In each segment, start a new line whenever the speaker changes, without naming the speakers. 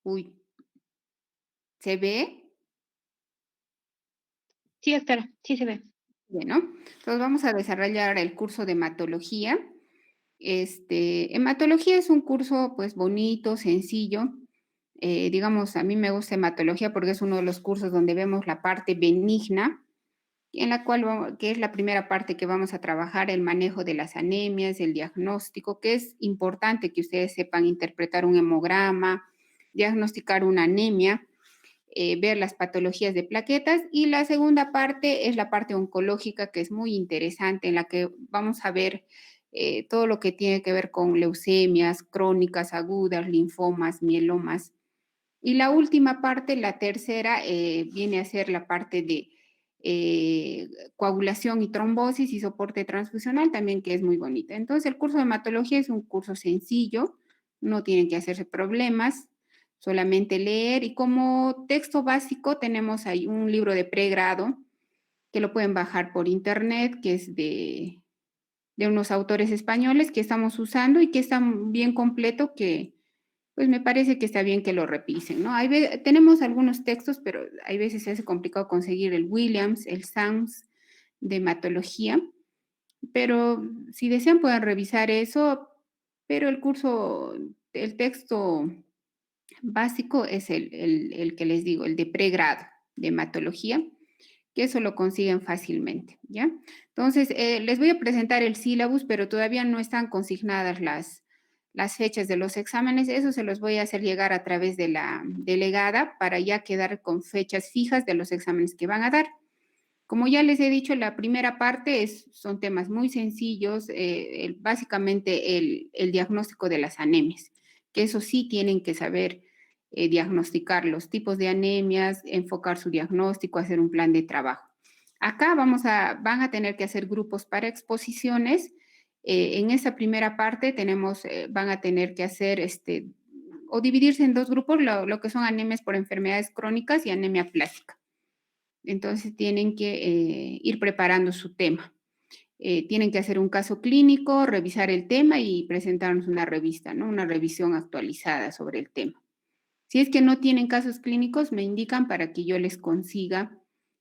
Uy, ¿se ve?
Sí, doctora, sí se ve.
Bueno, entonces vamos a desarrollar el curso de hematología. Hematología es un curso, pues, bonito, sencillo. Digamos, a mí me gusta hematología porque es uno de los cursos donde vemos la parte benigna, en la cual que es la primera parte que vamos a trabajar, el manejo de las anemias, el diagnóstico, que es importante que ustedes sepan interpretar un hemograma, diagnosticar una anemia, ver las patologías de plaquetas. Y la segunda parte es la parte oncológica, que es muy interesante, en la que vamos a ver todo lo que tiene que ver con leucemias crónicas, agudas, linfomas, mielomas. Y la última parte, la tercera, viene a ser la parte de coagulación y trombosis y soporte transfusional también, que es muy bonita. Entonces, el curso de hematología es un curso sencillo, no tienen que hacerse problemas, solamente leer. Y como texto básico tenemos ahí un libro de pregrado que lo pueden bajar por internet, que es de unos autores españoles que estamos usando y que está bien completo, que pues me parece que está bien que lo repisen, ¿no? Tenemos algunos textos, pero hay veces se hace complicado conseguir el Williams, el Sams de hematología, pero si desean pueden revisar eso, pero el curso, el texto básico es el que les digo, el de pregrado de hematología, que eso lo consiguen fácilmente, ¿ya? Entonces, les voy a presentar el sílabus, pero todavía no están consignadas las fechas de los exámenes. Eso se los voy a hacer llegar a través de la delegada para ya quedar con fechas fijas de los exámenes que van a dar. Como ya les he dicho, la primera parte son temas muy sencillos, básicamente el diagnóstico de las anemias, que eso sí tienen que saber diagnosticar los tipos de anemias, enfocar su diagnóstico, hacer un plan de trabajo. Acá van a tener que hacer grupos para exposiciones. En esa primera parte van a tener que hacer o dividirse en dos grupos, lo que son anemias por enfermedades crónicas y anemia plástica. Entonces tienen que ir preparando su tema. Tienen que hacer un caso clínico, revisar el tema y presentarnos una revista, ¿no? Una revisión actualizada sobre el tema. Si es que no tienen casos clínicos, me indican para que yo les consiga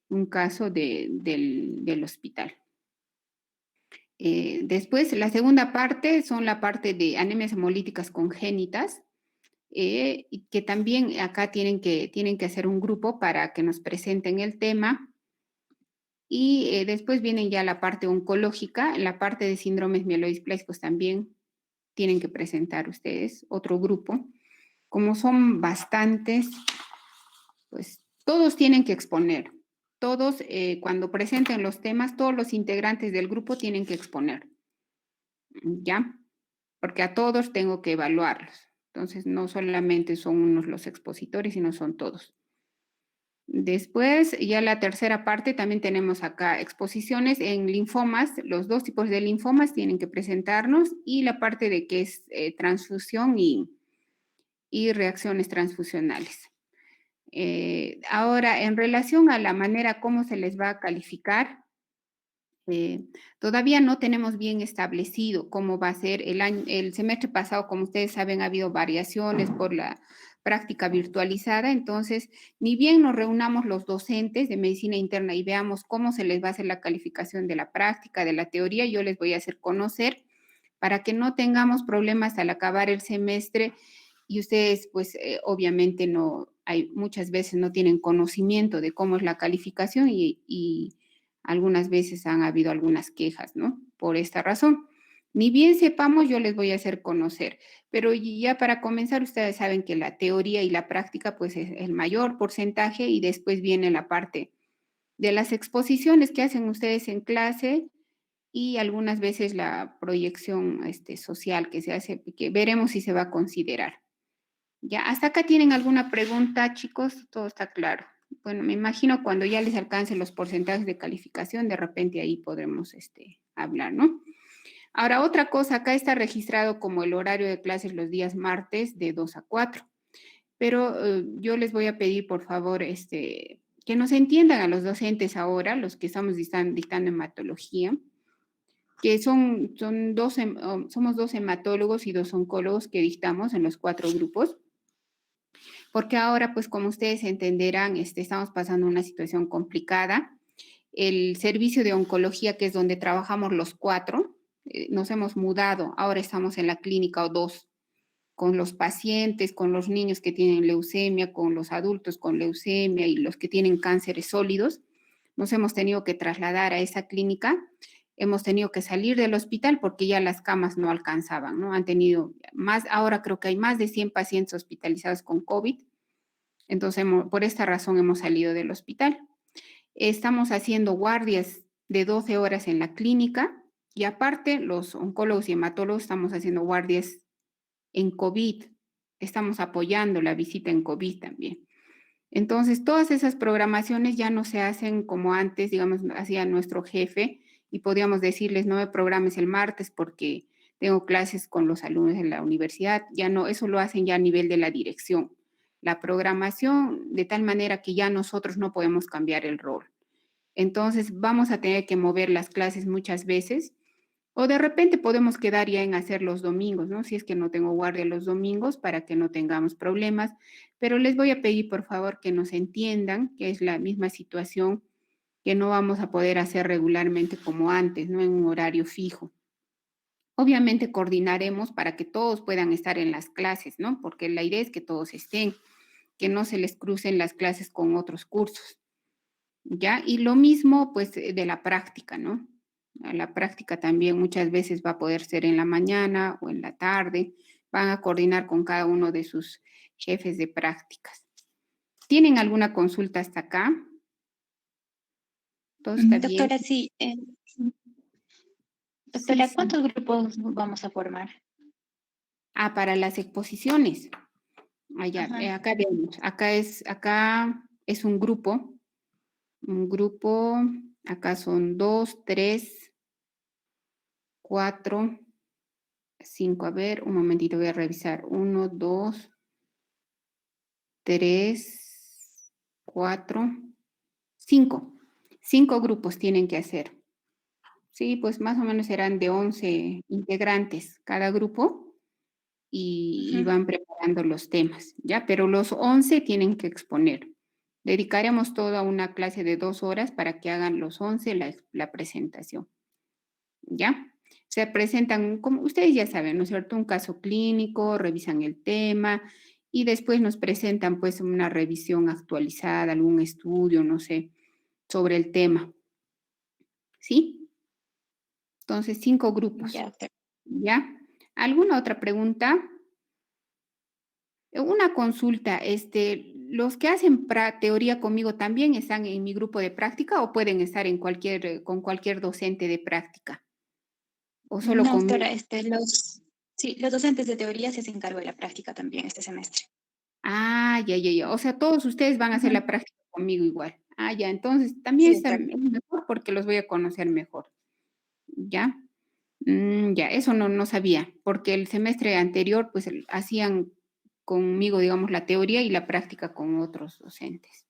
un caso del hospital. Después, la segunda parte son la parte de anemias hemolíticas congénitas, y que también acá tienen que hacer un grupo para que nos presenten el tema. Y después viene ya la parte oncológica, la parte de síndromes mieloidisplásicos también tienen que presentar ustedes otro grupo. Como son bastantes, pues todos tienen que exponer. Todos, cuando presenten los temas, todos los integrantes del grupo tienen que exponer, ¿ya? Porque a todos tengo que evaluarlos. Entonces, no solamente son unos los expositores, sino son todos. Después, ya la tercera parte, también tenemos acá exposiciones en linfomas. Los dos tipos de linfomas tienen que presentarnos y la parte de que es transfusión y reacciones transfusionales. Ahora, en relación a la manera como se les va a calificar, todavía no tenemos bien establecido cómo va a ser el semestre pasado. Como ustedes saben, ha habido variaciones por la práctica virtualizada. Entonces, ni bien nos reunamos los docentes de medicina interna y veamos cómo se les va a hacer la calificación de la práctica, de la teoría, yo les voy a hacer conocer para que no tengamos problemas al acabar el semestre. Y ustedes, pues, obviamente muchas veces no tienen conocimiento de cómo es la calificación y algunas veces han habido algunas quejas, ¿no? Por esta razón. Ni bien sepamos, yo les voy a hacer conocer. Pero ya para comenzar, ustedes saben que la teoría y la práctica, pues, es el mayor porcentaje, y después viene la parte de las exposiciones que hacen ustedes en clase y algunas veces la proyección social que se hace, que veremos si se va a considerar. ¿Ya? ¿Hasta acá tienen alguna pregunta, chicos? Todo está claro. Bueno, me imagino cuando ya les alcancen los porcentajes de calificación, de repente ahí podremos hablar, ¿no? Ahora, otra cosa, acá está registrado como el horario de clases los días martes de 2 a 4, pero yo les voy a pedir, por favor, que nos entiendan a los docentes ahora, los que estamos dictando hematología, que somos dos hematólogos y dos oncólogos que dictamos en los 4 grupos. porque ahora, pues como ustedes entenderán, estamos pasando una situación complicada. El servicio de oncología, que es donde trabajamos los 4, nos hemos mudado, ahora estamos en la clínica O2, con los pacientes, con los niños que tienen leucemia, con los adultos con leucemia y los que tienen cánceres sólidos. Nos hemos tenido que trasladar a esa clínica, hemos tenido que salir del hospital porque ya las camas no alcanzaban, ¿no? Han tenido más, ahora creo que hay más de 100 pacientes hospitalizados con COVID, entonces por esta razón hemos salido del hospital. Estamos haciendo guardias de 12 horas en la clínica y aparte los oncólogos y hematólogos estamos haciendo guardias en COVID. Estamos apoyando la visita en COVID también. Entonces, todas esas programaciones ya no se hacen como antes, digamos, hacía nuestro jefe y podíamos decirles, no me programes el martes porque tengo clases con los alumnos de la universidad. Ya no, eso lo hacen ya a nivel de la dirección. La programación de tal manera que ya nosotros no podemos cambiar el rol. Entonces, vamos a tener que mover las clases muchas veces o de repente podemos quedar ya en hacer los domingos, ¿no? Si es que no tengo guardia los domingos para que no tengamos problemas, pero les voy a pedir por favor que nos entiendan que es la misma situación que no vamos a poder hacer regularmente como antes, ¿no? En un horario fijo. Obviamente coordinaremos para que todos puedan estar en las clases, ¿no? Porque la idea es que todos estén, que no se les crucen las clases con otros cursos, ¿ya? Y lo mismo, pues, de la práctica, ¿no? La práctica también muchas veces va a poder ser en la mañana o en la tarde. Van a coordinar con cada uno de sus jefes de prácticas. ¿Tienen alguna consulta hasta acá? ¿Todo está bien?
Doctora, sí.
Sí,
Doctora,
sí.
¿cuántos grupos vamos a formar?
Ah, para las exposiciones. Allá,
Ajá.
acá vemos. Acá es un grupo, acá son 2, 3, 4, 5. A ver, un momentito, voy a revisar. 1, 2, 3, 4, 5. 5 grupos tienen que hacer. Sí, pues más o menos serán de 11 integrantes cada grupo y
Ujú.
van preparando los temas, ¿ya? Pero los 11 tienen que exponer. Dedicaremos toda una clase de 2 horas para que hagan los 11 la presentación, ¿ya? Se presentan, como ustedes ya saben, ¿no es cierto? Un caso clínico, revisan el tema y después nos presentan pues una revisión actualizada, algún estudio, no sé, sobre el tema, ¿sí? Entonces, 5 grupos,
Ya, doctora.
¿ya? ¿Alguna otra pregunta? Una consulta, ¿los que hacen teoría conmigo también están en mi grupo de práctica o pueden estar en con cualquier docente de práctica? ¿O solo
No,
conmigo?
doctora, sí, los docentes de teoría se hacen cargo de la práctica también este semestre.
Ah, ya, ya, ya. O sea, todos ustedes van a hacer la
Ujú.
práctica conmigo igual. Ah, ya, entonces también
Sí,
está
doctora.
mejor porque los voy a conocer mejor. ¿Ya? Ya, eso no sabía, porque el semestre anterior pues hacían conmigo, digamos, la teoría y la práctica con otros docentes.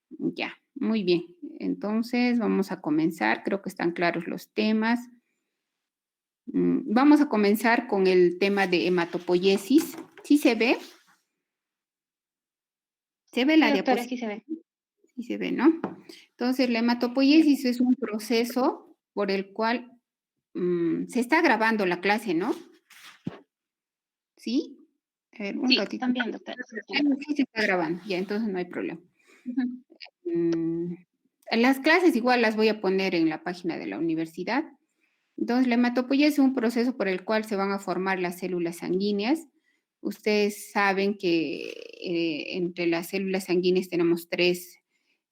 Ya, muy bien. Entonces vamos a comenzar, creo que están claros los temas. Vamos a comenzar con el tema de hematopoiesis. ¿Sí se ve? ¿Se ve
Sí,
la
doctora,
diapositiva?
sí se ve.
Sí se ve, ¿no? Entonces, la
Sí, doctora.
hematopoiesis es un proceso por el cual se está grabando la clase, ¿no? ¿Sí? A ver, un
Sí,
ratito.
también, doctora. Sí, está
Ah,
grabando.
sí se está grabando, ya, entonces no hay problema.
Ujú.
Mm, las clases igual las voy a poner en la página de la universidad. Entonces, la hematopoiesis es un proceso por el cual se van a formar las células sanguíneas. Ustedes saben que entre las células sanguíneas tenemos 3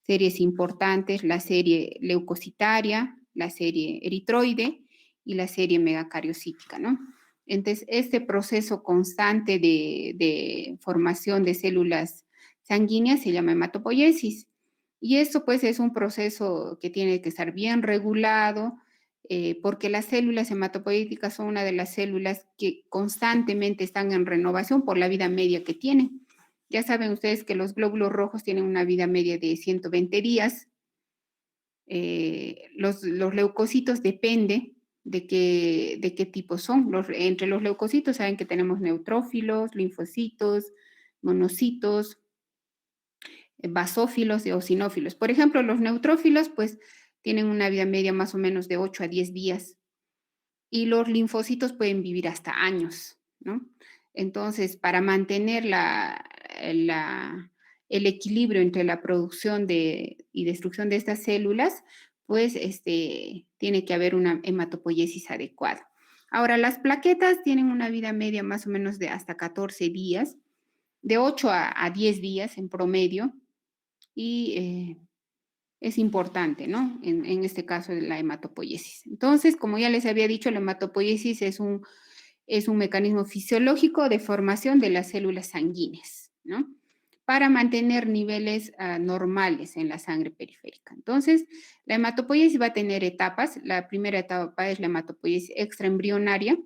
series importantes, la serie leucocitaria, la serie eritroide y la serie megacariocítica, ¿no? Entonces, este proceso constante de formación de células sanguíneas se llama hematopoiesis. Y esto pues es un proceso que tiene que estar bien regulado, porque las células hematopoietíticas son una de las células que constantemente están en renovación por la vida media que tienen. Ya saben ustedes que los glóbulos rojos tienen una vida media de 120 días. Los leucocitos depende de qué tipo son. Entre los leucocitos saben que tenemos neutrófilos, linfocitos, monocitos, basófilos y eosinófilos. Por ejemplo, los neutrófilos, pues, tienen una vida media más o menos de 8 a 10 días y los linfocitos pueden vivir hasta años, ¿no? Entonces, para mantener el equilibrio entre la producción y destrucción de estas células, pues tiene que haber una hematopoiesis adecuada. Ahora, las plaquetas tienen una vida media más o menos de hasta 14 días, de 8 a 10 días en promedio, y es importante, ¿no? En este caso de la hematopoiesis. Entonces, como ya les había dicho, la hematopoiesis es un mecanismo fisiológico de formación de las células sanguíneas, ¿no? Para mantener niveles normales en la sangre periférica. Entonces, la hematopoiesis va a tener etapas. La primera etapa es la hematopoiesis extraembrionaria,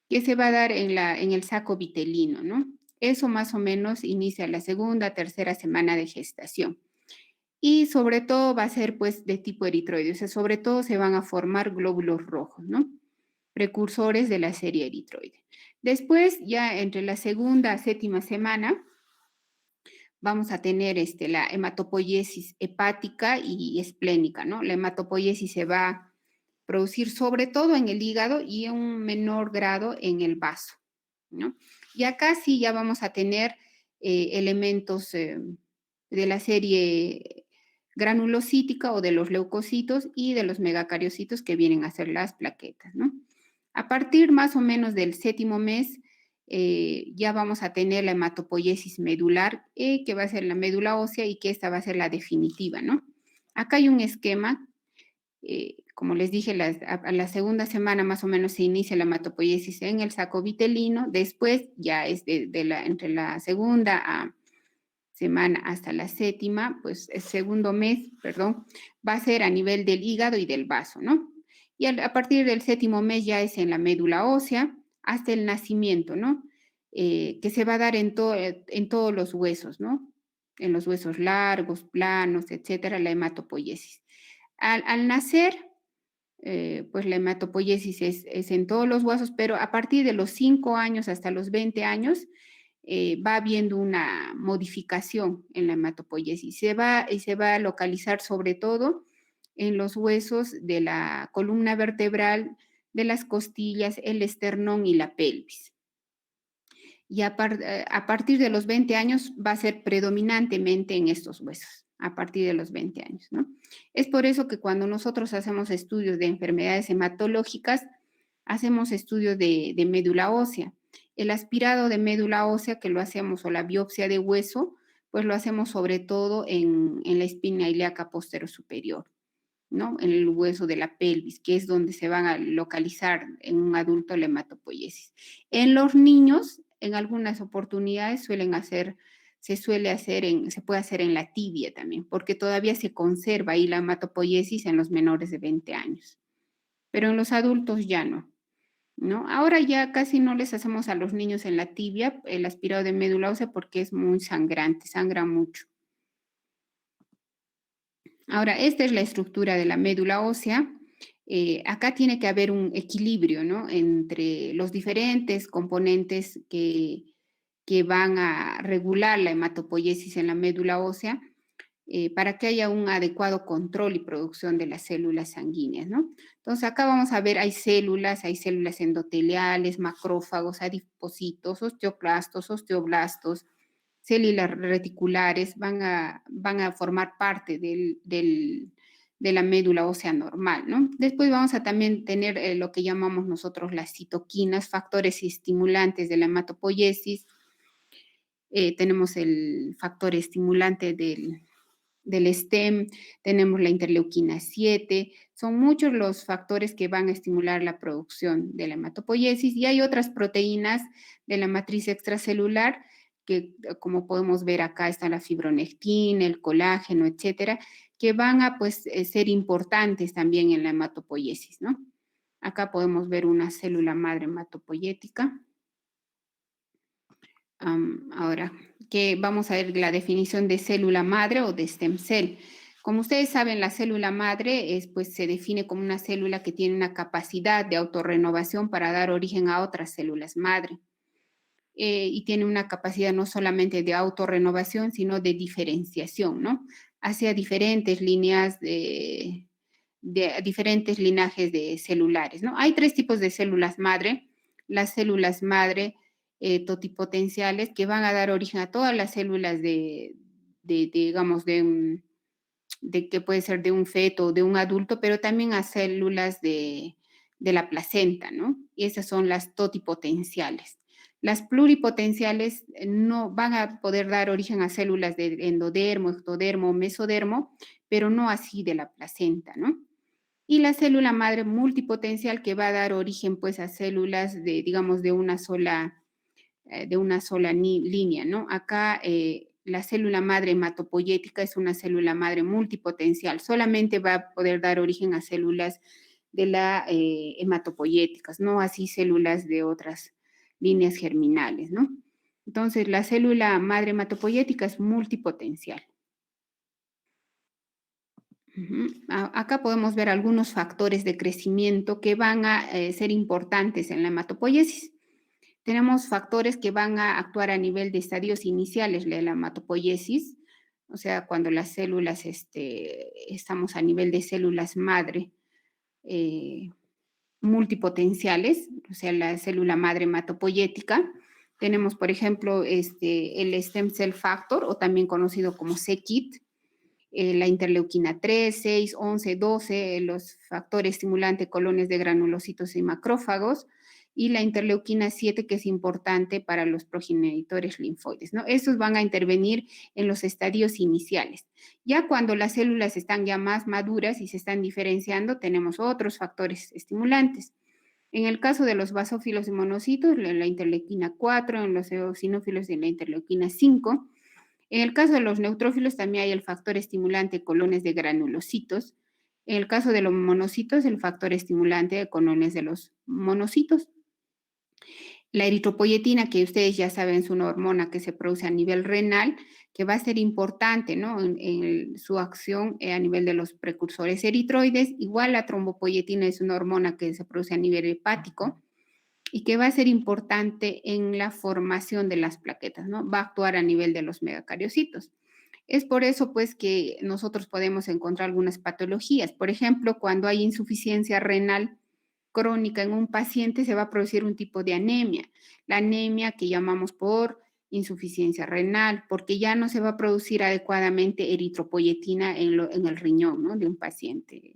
que se va a dar en el saco vitelino, ¿no? Eso más o menos inicia la segunda, tercera semana de gestación. Y sobre todo va a ser pues de tipo eritroide, o sea, sobre todo se van a formar glóbulos rojos, ¿no? Precursores de la serie eritroide. Después, ya entre la segunda a séptima semana, vamos a tener la hematopoiesis hepática y esplénica, ¿no? La hematopoiesis se va a producir sobre todo en el hígado y en un menor grado en el vaso, ¿no? Y acá sí ya vamos a tener elementos de la serie granulocítica o de los leucocitos y de los megacariocitos que vienen a ser las plaquetas, ¿no? A partir más o menos del séptimo mes, ya vamos a tener la hematopoiesis medular, que va a ser la médula ósea y que esta va a ser la definitiva, ¿no? Acá hay un esquema, como les dije, a la segunda semana más o menos se inicia la hematopoiesis en el saco vitelino, después ya es entre la segunda semana hasta la séptima, pues el segundo mes, perdón, va a ser a nivel del hígado y del vaso, ¿no? Y a partir del séptimo mes ya es en la médula ósea hasta el nacimiento, ¿no? Que se va a dar en todos los huesos, ¿no? En los huesos largos, planos, etcétera, la hematopoiesis. Al nacer, pues la hematopoiesis es en todos los huesos, pero a partir de los 5 años hasta los 20 años, va habiendo una modificación en la hematopoiesis. Y se va a localizar sobre todo en los huesos de la columna vertebral, de las costillas, el esternón y la pelvis. Y a partir de los 20 años va a ser predominantemente en estos huesos, a partir de los 20 años, ¿no? Es por eso que cuando nosotros hacemos estudios de enfermedades hematológicas, hacemos estudios de médula ósea. El aspirado de médula ósea que lo hacemos, o la biopsia de hueso, pues lo hacemos sobre todo en la espina ilíaca posterior superior, ¿no? En el hueso de la pelvis, que es donde se van a localizar en un adulto la hematopoiesis. En los niños, en algunas oportunidades se puede hacer en la tibia también, porque todavía se conserva ahí la hematopoiesis en los menores de 20 años. Pero en los adultos ya no, ¿no? Ahora ya casi no les hacemos a los niños en la tibia el aspirado de médula ósea porque es muy sangrante, sangra mucho. Ahora, esta es la estructura de la médula ósea. Acá tiene que haber un equilibrio, ¿no? Entre los diferentes componentes que van a regular la hematopoiesis en la médula ósea, para que haya un adecuado control y producción de las células sanguíneas, ¿no? Entonces, acá vamos a ver, hay células endoteliales, macrófagos, adipocitos, osteoblastos, células reticulares, van a formar parte de la médula ósea normal, ¿no? Después vamos a también tener lo que llamamos nosotros las citoquinas, factores estimulantes de la hematopoiesis. Tenemos el factor estimulante del STEM, tenemos la interleuquina 7, son muchos los factores que van a estimular la producción de la hematopoiesis, y hay otras proteínas de la matriz extracelular que, como podemos ver acá, está la fibronectina, el colágeno, etcétera, que van a pues ser importantes también en la hematopoiesis, ¿no? Acá podemos ver una célula madre hematopoyética. Ahora, que vamos a ver la definición de célula madre o de stem cell. Como ustedes saben, la célula madre pues, se define como una célula que tiene una capacidad de autorrenovación para dar origen a otras células madre. y tiene una capacidad no solamente de autorrenovación, sino de diferenciación, ¿no? Hacia diferentes líneas de diferentes linajes de celulares, ¿no? Hay tres tipos de células madre. Las células madre totipotenciales que van a dar origen a todas las células digamos, de que puede ser de un feto o de un adulto, pero también a células de la placenta, ¿no? Y esas son las totipotenciales. Las pluripotenciales no van a poder dar origen a células de endodermo, ectodermo, mesodermo, pero no así de la placenta, ¿no? Y la célula madre multipotencial que va a dar origen pues a células de, digamos, de una sola línea, ¿no? Acá la célula madre hematopoyética es una célula madre multipotencial, solamente va a poder dar origen a células de la hematopoyéticas, no así células de otras líneas germinales, ¿no? Entonces, la célula madre hematopoyética es multipotencial. Acá podemos ver algunos factores de crecimiento que van a ser importantes en la hematopoiesis. Tenemos factores que van a actuar a nivel de estadios iniciales de la hematopoiesis, o sea, cuando las células, estamos a nivel de células madre eh, multipotenciales, o sea, la célula madre hematopoyética. Tenemos, por ejemplo, el stem cell factor, o también conocido como c-KIT, la interleuquina 3, 6, 11, 12, los factores estimulantes colonias de granulocitos y macrófagos, y la interleuquina 7, que es importante para los progenitores linfoides, ¿no? Estos van a intervenir en los estadios iniciales. Ya cuando las células están ya más maduras y se están diferenciando, tenemos otros factores estimulantes. En el caso de los basófilos y monocitos, la interleuquina 4, en los eosinófilos de la interleuquina 5. En el caso de los neutrófilos también hay el factor estimulante colones de granulocitos. En el caso de los monocitos, el factor estimulante de colones de los monocitos. La eritropoyetina, que ustedes ya saben, es una hormona que se produce a nivel renal, que va a ser importante, ¿no? En su acción a nivel de los precursores eritroides. Igual la trombopoyetina es una hormona que se produce a nivel hepático y que va a ser importante en la formación de las plaquetas, ¿no? Va a actuar a nivel de los megacariocitos. Es por eso, pues, que nosotros podemos encontrar algunas patologías. Por ejemplo, cuando hay insuficiencia renal crónica en un paciente, se va a producir un tipo de anemia. La anemia que llamamos por insuficiencia renal, porque ya no se va a producir adecuadamente eritropoyetina en el riñón, ¿no? De un paciente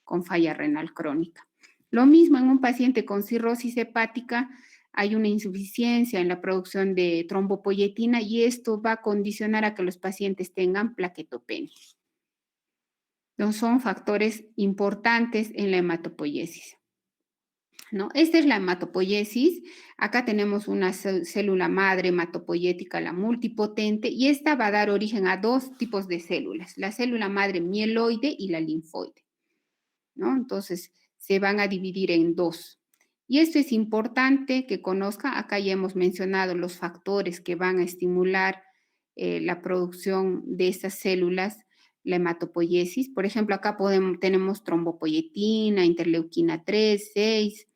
con falla renal crónica. Lo mismo en un paciente con cirrosis hepática, hay una insuficiencia en la producción de trombopoyetina y esto va a condicionar a que los pacientes tengan plaquetopenia. Entonces, son factores importantes en la hematopoiesis, ¿no? Esta es la hematopoiesis. Acá tenemos una célula madre hematopoyética, la multipotente, y esta va a dar origen a dos tipos de células, la célula madre mieloide y la linfoide, ¿no? Entonces, se van a dividir en dos. Y esto es importante que conozca. Acá ya hemos mencionado los factores que van a estimular la producción de estas células, la hematopoiesis. Por ejemplo, acá tenemos trombopoyetina, interleuquina 3, 6.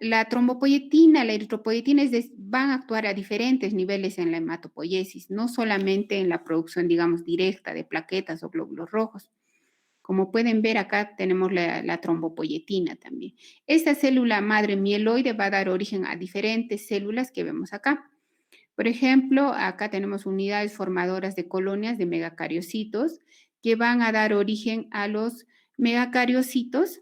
La trombopoyetina, la eritropoyetina van a actuar a diferentes niveles en la hematopoiesis, no solamente en la producción, digamos, directa de plaquetas o glóbulos rojos. Como pueden ver, acá tenemos la trombopoyetina también. Esta célula madre mieloide va a dar origen a diferentes células que vemos acá. Por ejemplo, acá tenemos unidades formadoras de colonias de megacariocitos que van a dar origen a los megacariocitos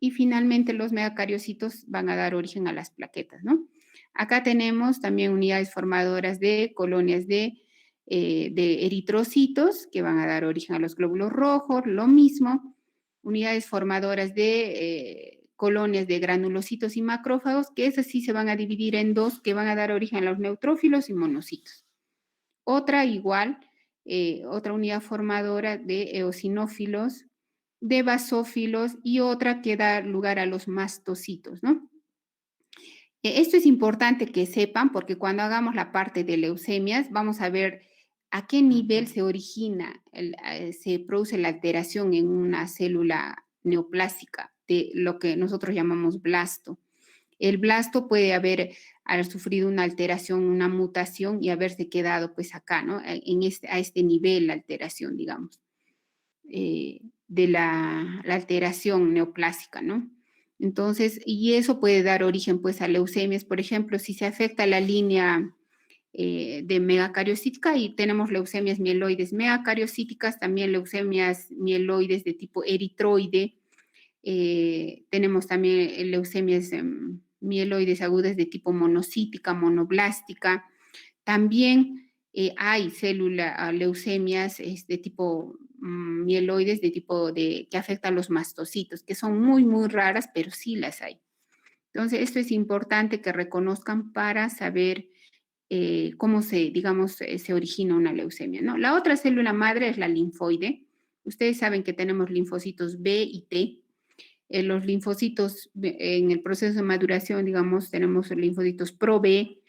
y finalmente los megacariocitos van a dar origen a las plaquetas, ¿no? Acá tenemos también unidades formadoras de colonias de eritrocitos que van a dar origen a los glóbulos rojos, lo mismo, unidades formadoras de colonias de granulocitos y macrófagos, que esas sí se van a dividir en dos, que van a dar origen a los neutrófilos y monocitos. Otra igual, otra unidad formadora de eosinófilos, de basófilos y otra que da lugar a los mastocitos, ¿no? Esto es importante que sepan porque cuando hagamos la parte de leucemias vamos a ver a qué nivel se origina, se produce la alteración en una célula neoplásica de lo que nosotros llamamos blasto. El blasto puede haber sufrido una alteración, una mutación y haberse quedado pues acá, ¿no? A este nivel la alteración, digamos, de la alteración neoplásica, ¿no? Entonces, y eso puede dar origen pues a leucemias, por ejemplo, si se afecta la línea de megacariocítica y tenemos leucemias mieloides megacariocíticas, también leucemias mieloides de tipo eritroide, tenemos también leucemias mieloides agudas de tipo monocítica, monoblástica. También hay leucemias de tipo mieloides de tipo que afectan los mastocitos, que son muy, muy raras, pero sí las hay. Entonces, esto es importante que reconozcan para saber cómo digamos, se origina una leucemia, ¿no? La otra célula madre es la linfoide. Ustedes saben que tenemos linfocitos B y T. Los linfocitos en el proceso de maduración, digamos, tenemos linfocitos pro-B,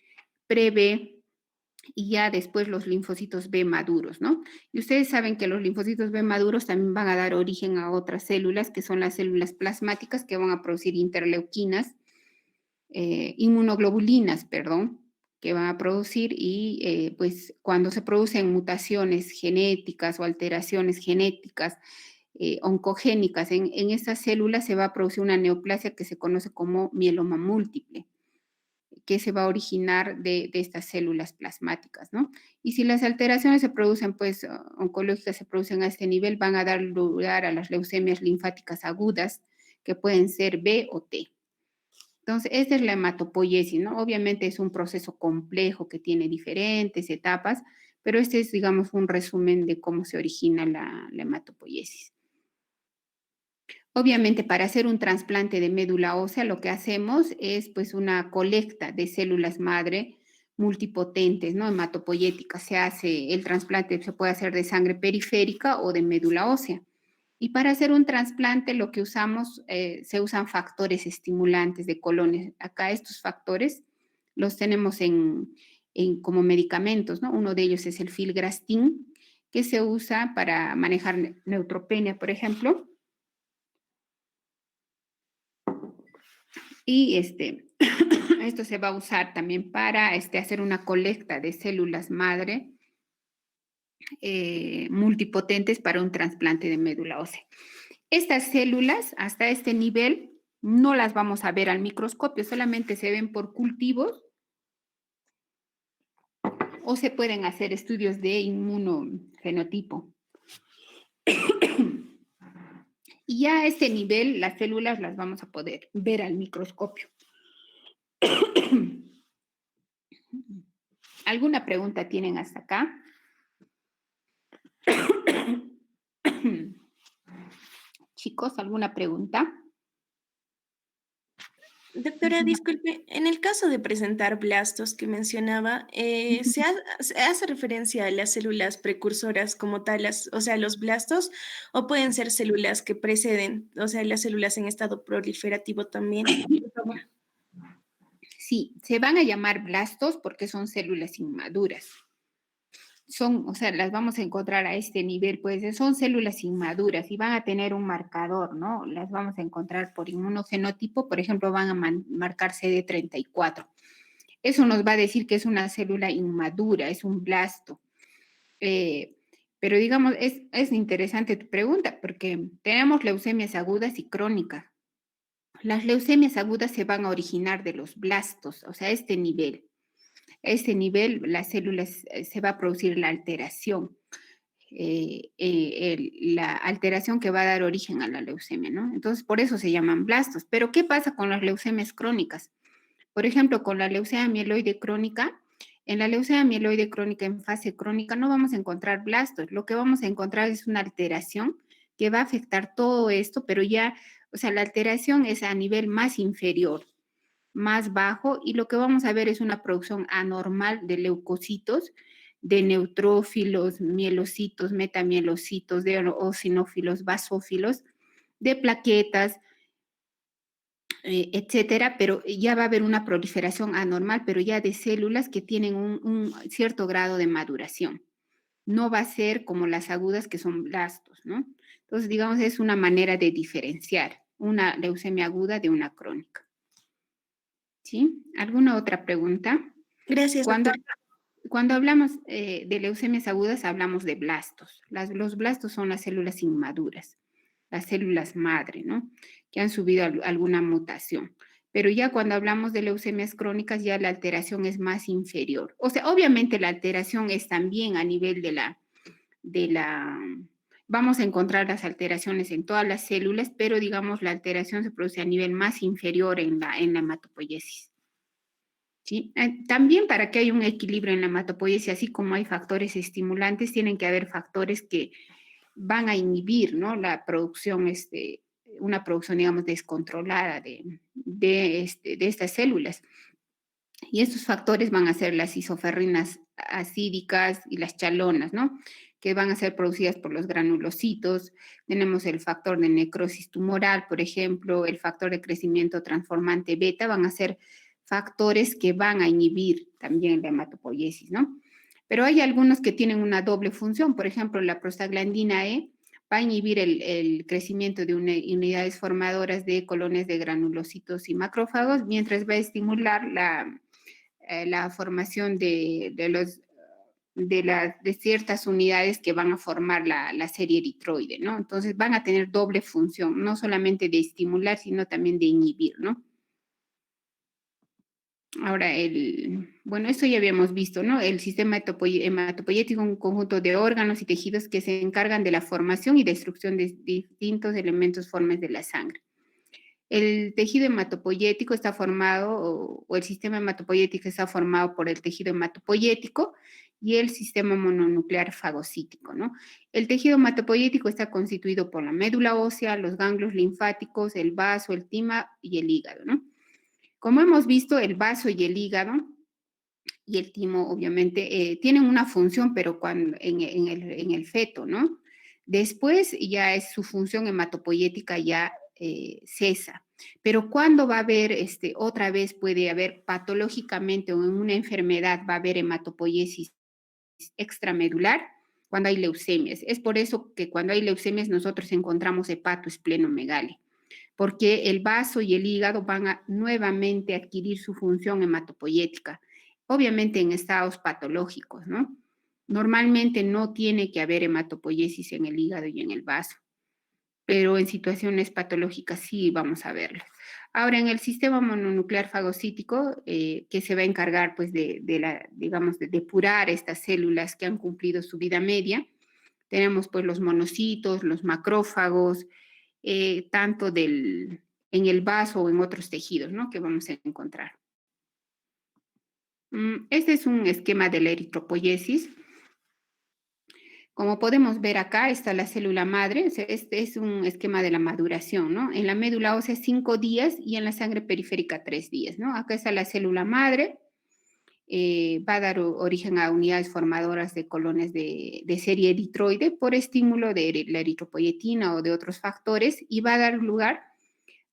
pre-B y ya después los linfocitos B maduros, ¿no? Y ustedes saben que los linfocitos B maduros también van a dar origen a otras células, que son las células plasmáticas, que van a producir interleuquinas, inmunoglobulinas, perdón, que van a producir y pues cuando se producen mutaciones genéticas o alteraciones genéticas oncogénicas en estas células se va a producir una neoplasia que se conoce como mieloma múltiple, que se va a originar de estas células plasmáticas, ¿no? Y si las alteraciones se producen, pues, oncológicas se producen a este nivel, van a dar lugar a las leucemias linfáticas agudas, que pueden ser B o T. Entonces, esta es la hematopoiesis, ¿no? Obviamente es un proceso complejo que tiene diferentes etapas, pero este es, digamos, un resumen de cómo se origina la hematopoiesis. Obviamente, para hacer un trasplante de médula ósea, lo que hacemos es pues una colecta de células madre multipotentes, ¿no? Hematopoyéticas. Se hace, el trasplante se puede hacer de sangre periférica o de médula ósea. Y para hacer un trasplante lo que usamos, se usan factores estimulantes de colones. Acá estos factores los tenemos como medicamentos, ¿no? Uno de ellos es el filgrastim, que se usa para manejar neutropenia, por ejemplo. Y esto se va a usar también para hacer una colecta de células madre multipotentes para un trasplante de médula ósea. Estas células, hasta este nivel, no las vamos a ver al microscopio, solamente se ven por cultivos o se pueden hacer estudios de inmunofenotipo. Y ya a este nivel, las células las vamos a poder ver al microscopio. ¿Alguna pregunta tienen hasta acá? Chicos, ¿alguna pregunta?
Doctora, disculpe, en el caso de presentar blastos que mencionaba, se hace referencia a las células precursoras como tal, o sea, los blastos, o pueden ser células que preceden, o sea, las células en estado proliferativo también, por favor.
Sí, se van a llamar blastos porque son células inmaduras. O sea, las vamos a encontrar a este nivel, pues son células inmaduras y van a tener un marcador, ¿no? Las vamos a encontrar por inmunofenotipo, por ejemplo, van a marcar CD34. Eso nos va a decir que es una célula inmadura, es un blasto. Pero digamos, es interesante tu pregunta porque tenemos leucemias agudas y crónicas. Las leucemias agudas se van a originar de los blastos, o sea, a este nivel. A este nivel, las células se va a producir la alteración, la alteración que va a dar origen a la leucemia, ¿no? Entonces, por eso se llaman blastos. Pero, ¿qué pasa con las leucemias crónicas? Por ejemplo, con la leucemia mieloide crónica, en la leucemia mieloide crónica en fase crónica no vamos a encontrar blastos, lo que vamos a encontrar es una alteración que va a afectar todo esto, pero ya, o sea, la alteración es a nivel más inferior, más bajo, y lo que vamos a ver es una producción anormal de leucocitos, de neutrófilos, mielocitos, metamielocitos, de eosinófilos, basófilos, de plaquetas, etcétera, pero ya va a haber una proliferación anormal, pero ya de células que tienen un cierto grado de maduración. No va a ser como las agudas que son blastos, ¿no? Entonces, digamos, es una manera de diferenciar una leucemia aguda de una crónica. ¿Sí? ¿Alguna otra pregunta?
Gracias,
Cuando,
doctora.
cuando hablamos de leucemias agudas, hablamos de blastos. Los blastos son las células inmaduras, las células madre, ¿no? Que han subido alguna mutación. Pero ya cuando hablamos de leucemias crónicas, ya la alteración es más inferior. O sea, obviamente la alteración es también a nivel de la, vamos a encontrar las alteraciones en todas las células, pero digamos la alteración se produce a nivel más inferior en la hematopoiesis. ¿Sí? También para que haya un equilibrio en la hematopoiesis, así como hay factores estimulantes, tienen que haber factores que van a inhibir, ¿no? La producción, una producción, digamos, descontrolada de estas células. Y estos factores van a ser las isoferrinas acídicas y las chalonas, ¿no? Que van a ser producidas por los granulocitos. Tenemos el factor de necrosis tumoral, por ejemplo, el factor de crecimiento transformante beta, van a ser factores que van a inhibir también la hematopoiesis, ¿no? Pero hay algunos que tienen una doble función, por ejemplo, la prostaglandina E va a inhibir el crecimiento de unidades formadoras de colonias de granulocitos y macrófagos, mientras va a estimular la formación de ciertas unidades que van a formar la serie eritroide, ¿no? Entonces van a tener doble función, no solamente de estimular, sino también de inhibir, ¿no? Ahora, bueno, esto ya habíamos visto, ¿no? El sistema hematopoyético, un conjunto de órganos y tejidos que se encargan de la formación y destrucción de distintos elementos formes de la sangre. El tejido hematopoyético está formado, o el sistema hematopoyético está formado por el tejido hematopoyético y el sistema mononuclear fagocítico, ¿no? El tejido hematopoyético está constituido por la médula ósea, los ganglios linfáticos, el vaso, el tima y el hígado, ¿no? Como hemos visto, el vaso y el hígado y el timo, obviamente, tienen una función, pero en el feto, ¿no? Después ya es su función hematopoyética ya cesa. Pero cuando va a haber, otra vez puede haber patológicamente o en una enfermedad va a haber hematopoiesis extramedular cuando hay leucemias. Es por eso que cuando hay leucemias nosotros encontramos hepatoesplenomegalia, porque el vaso y el hígado van a nuevamente adquirir su función hematopoyética, obviamente en estados patológicos, ¿no? Normalmente no tiene que haber hematopoiesis en el hígado y en el vaso, pero en situaciones patológicas sí vamos a verlo. Ahora, en el sistema mononuclear fagocítico, que se va a encargar, pues, digamos, de depurar estas células que han cumplido su vida media, tenemos, pues, los monocitos, los macrófagos, tanto en el vaso o en otros tejidos, ¿no? Que vamos a encontrar. Este es un esquema de la eritropoiesis. Como podemos ver acá, está la célula madre. O sea, este es un esquema de la maduración, ¿no? En la médula ósea 5 días y en la sangre periférica 3 días, ¿no? Acá está la célula madre. Va a dar origen a unidades formadoras de colonias de serie eritroide por estímulo de la eritropoyetina o de otros factores y va a dar lugar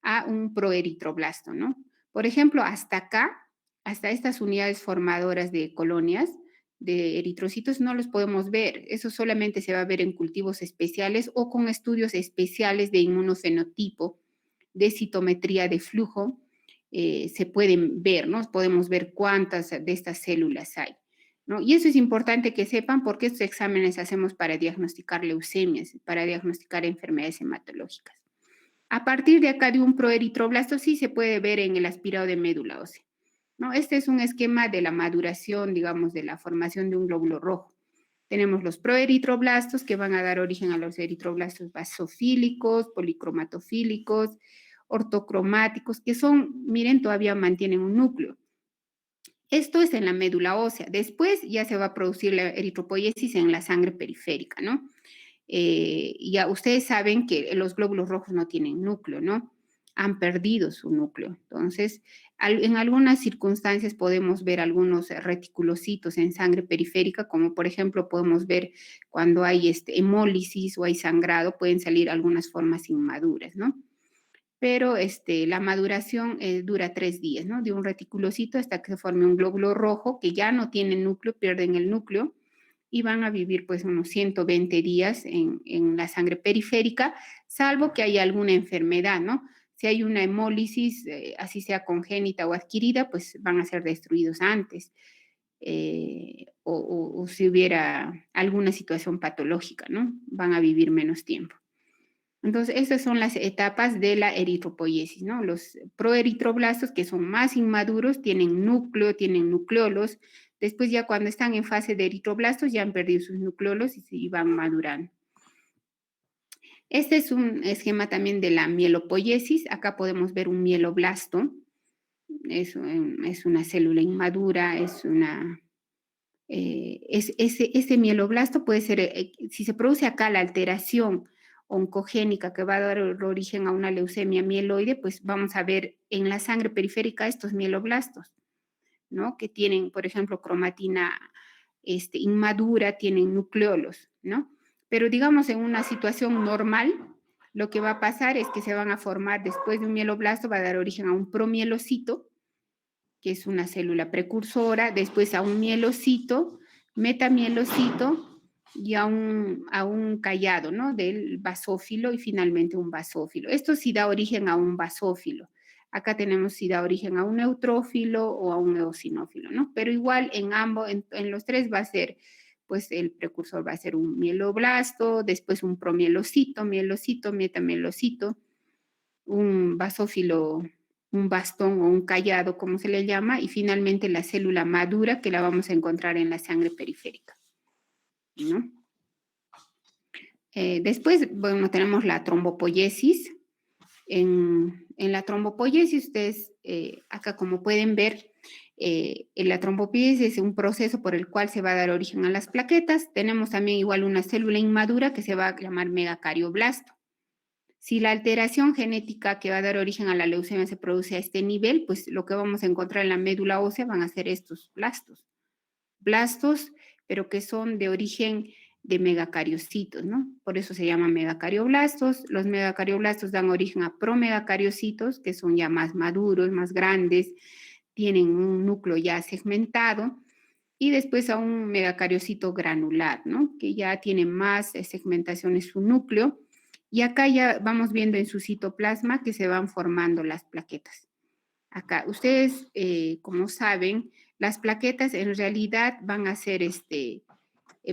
a un proeritroblasto, ¿no? Por ejemplo, hasta acá, hasta estas unidades formadoras de colonias de eritrocitos no los podemos ver. Eso solamente se va a ver en cultivos especiales o con estudios especiales de inmunofenotipo, de citometría de flujo, se pueden ver, ¿no? Podemos ver cuántas de estas células hay, ¿no? Y eso es importante que sepan porque estos exámenes hacemos para diagnosticar leucemias, para diagnosticar enfermedades hematológicas. A partir de acá de un proeritroblasto sí se puede ver en el aspirado de médula ósea, ¿no? Este es un esquema de la maduración, digamos, de la formación de un glóbulo rojo. Tenemos los proeritroblastos que van a dar origen a los eritroblastos basofílicos, policromatofílicos, ortocromáticos, que son, miren, todavía mantienen un núcleo. Esto es en la médula ósea. Después ya se va a producir la eritropoiesis en la sangre periférica, ¿no? Ya ustedes saben que los glóbulos rojos no tienen núcleo, ¿no? Han perdido su núcleo. Entonces, en algunas circunstancias podemos ver algunos reticulocitos en sangre periférica, como por ejemplo podemos ver cuando hay hemólisis o hay sangrado, pueden salir algunas formas inmaduras, ¿no? Pero la maduración dura 3 días, ¿no? De un reticulocito hasta que se forme un glóbulo rojo que ya no tiene núcleo, pierden el núcleo y van a vivir pues unos 120 días en la sangre periférica, salvo que haya alguna enfermedad, ¿no? Si hay una hemólisis, así sea congénita o adquirida, pues van a ser destruidos antes. O si hubiera alguna situación patológica, ¿no? Van a vivir menos tiempo. Entonces, esas son las etapas de la eritropoiesis, ¿no? Los proeritroblastos, que son más inmaduros, tienen núcleo, tienen nucleolos. Después, ya cuando están en fase de eritroblastos, ya han perdido sus nucleolos y van madurando. Este es un esquema también de la mielopoiesis. Acá podemos ver un mieloblasto. Es una célula inmadura, ese mieloblasto puede ser, si se produce acá la alteración oncogénica que va a dar origen a una leucemia mieloide, pues vamos a ver en la sangre periférica estos mieloblastos, ¿no? Que tienen, por ejemplo, cromatina inmadura, tienen nucleolos, ¿no? Pero digamos en una situación normal, lo que va a pasar es que se van a formar después de un mieloblasto, va a dar origen a un promielocito, que es una célula precursora, después a un mielocito, metamielocito y a un callado, ¿no? Del basófilo y finalmente un basófilo. Esto sí da origen a un basófilo. Acá tenemos si da origen a un neutrófilo o a un eosinófilo, ¿no? Pero igual en ambos, en los tres va a ser, pues el precursor va a ser un mieloblasto, después un promielocito, mielocito, metamielocito, un basófilo, un bastón o un callado, como se le llama, y finalmente la célula madura que la vamos a encontrar en la sangre periférica, ¿no? Después, bueno, tenemos la trombopoiesis. En la trombopoiesis, ustedes acá como pueden ver, la trombopoiesis es un proceso por el cual se va a dar origen a las plaquetas. Tenemos también igual una célula inmadura que se va a llamar megacardioblasto. Si la alteración genética que va a dar origen a la leucemia se produce a este nivel, pues lo que vamos a encontrar en la médula ósea van a ser estos blastos. Blastos, pero que son de origen de megacariocitos, ¿no? Por eso se llaman megacarioblastos. Los megacarioblastos dan origen a promegacariocitos, que son ya más maduros, más grandes, tienen un núcleo ya segmentado, y después a un megacariocito granular, ¿no? Que ya tiene más segmentación en su núcleo. Y acá ya vamos viendo en su citoplasma que se van formando las plaquetas. Acá, ustedes, como saben, las plaquetas en realidad van a ser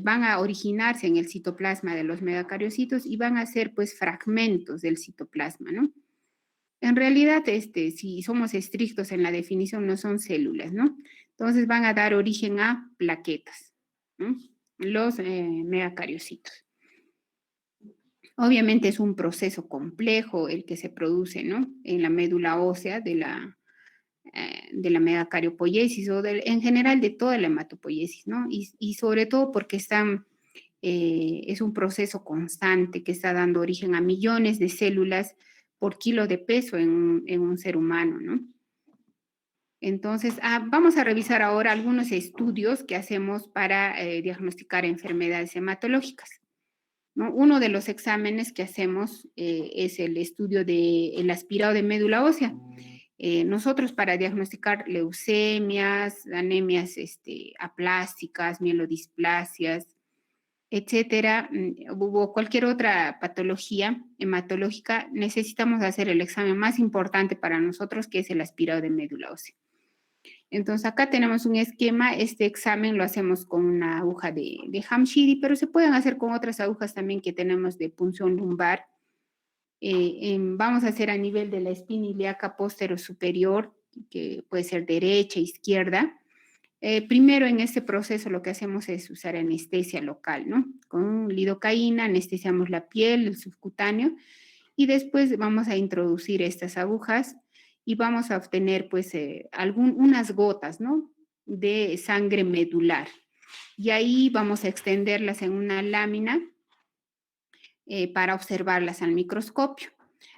van a originarse en el citoplasma de los megacariocitos y van a ser pues fragmentos del citoplasma, ¿no? En realidad, si somos estrictos en la definición, no son células, ¿no? Entonces van a dar origen a plaquetas, ¿no? Los megacariocitos. Obviamente es un proceso complejo el que se produce, ¿no? En la médula ósea de la megacariopoiesis o en general de toda la hematopoiesis, ¿no? Y sobre todo porque es un proceso constante que está dando origen a millones de células por kilo de peso en un ser humano, ¿no? Entonces, vamos a revisar ahora algunos estudios que hacemos para diagnosticar enfermedades hematológicas, ¿no? Uno de los exámenes que hacemos es el estudio del aspirado de médula ósea. Nosotros para diagnosticar leucemias, anemias aplásticas, mielodisplasias, etcétera, o cualquier otra patología hematológica, necesitamos hacer el examen más importante para nosotros, que es el aspirado de médula ósea. Entonces, acá tenemos un esquema. Este examen lo hacemos con una aguja de Hamshiri, pero se pueden hacer con otras agujas también que tenemos de punción lumbar. Vamos a hacer a nivel de la espina ilíaca postero superior, que puede ser derecha, izquierda. Primero en este proceso lo que hacemos es usar anestesia local, ¿no? Con lidocaína anestesiamos la piel, el subcutáneo, y después vamos a introducir estas agujas y vamos a obtener pues unas gotas, ¿no? De sangre medular. Y ahí vamos a extenderlas en una lámina para observarlas al microscopio.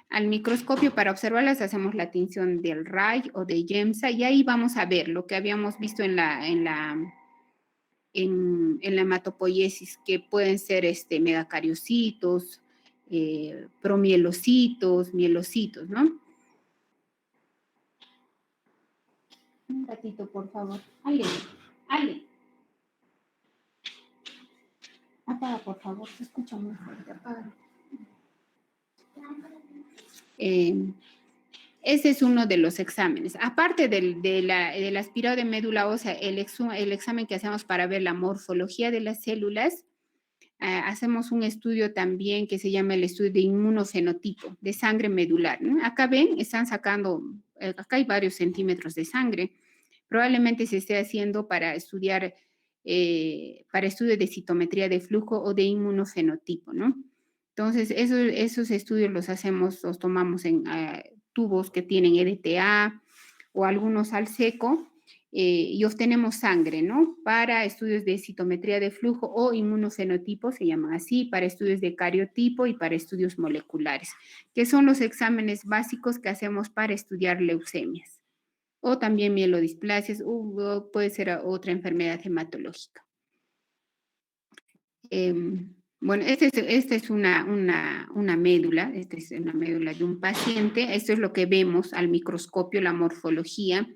Al microscopio, para observarlas, hacemos la tinción del Ray o de Yemsa y ahí vamos a ver lo que habíamos visto en la hematopoiesis, que pueden ser megacariocitos, promielocitos, mielocitos, ¿no? Un ratito, por favor. Ale. Apaga, por favor, se escucha muy fuerte, apaga. Ese es uno de los exámenes. Aparte del aspirado de médula ósea, el examen que hacemos para ver la morfología de las células, hacemos un estudio también que se llama el estudio de inmunofenotipo de sangre medular, ¿no? Acá ven, están sacando, acá hay varios centímetros de sangre. Probablemente se esté haciendo para estudiar, para estudio de citometría de flujo o de inmunofenotipo, ¿no? Entonces, esos estudios los tomamos en tubos que tienen EDTA o algunos al seco, y obtenemos sangre, ¿no? Para estudios de citometría de flujo o inmunofenotipo, se llaman así, para estudios de cariotipo y para estudios moleculares, que son los exámenes básicos que hacemos para estudiar leucemias, o también mielodisplasias, o puede ser otra enfermedad hematológica. Bueno, esta es una médula, esta es una médula de un paciente, esto es lo que vemos al microscopio, la morfología.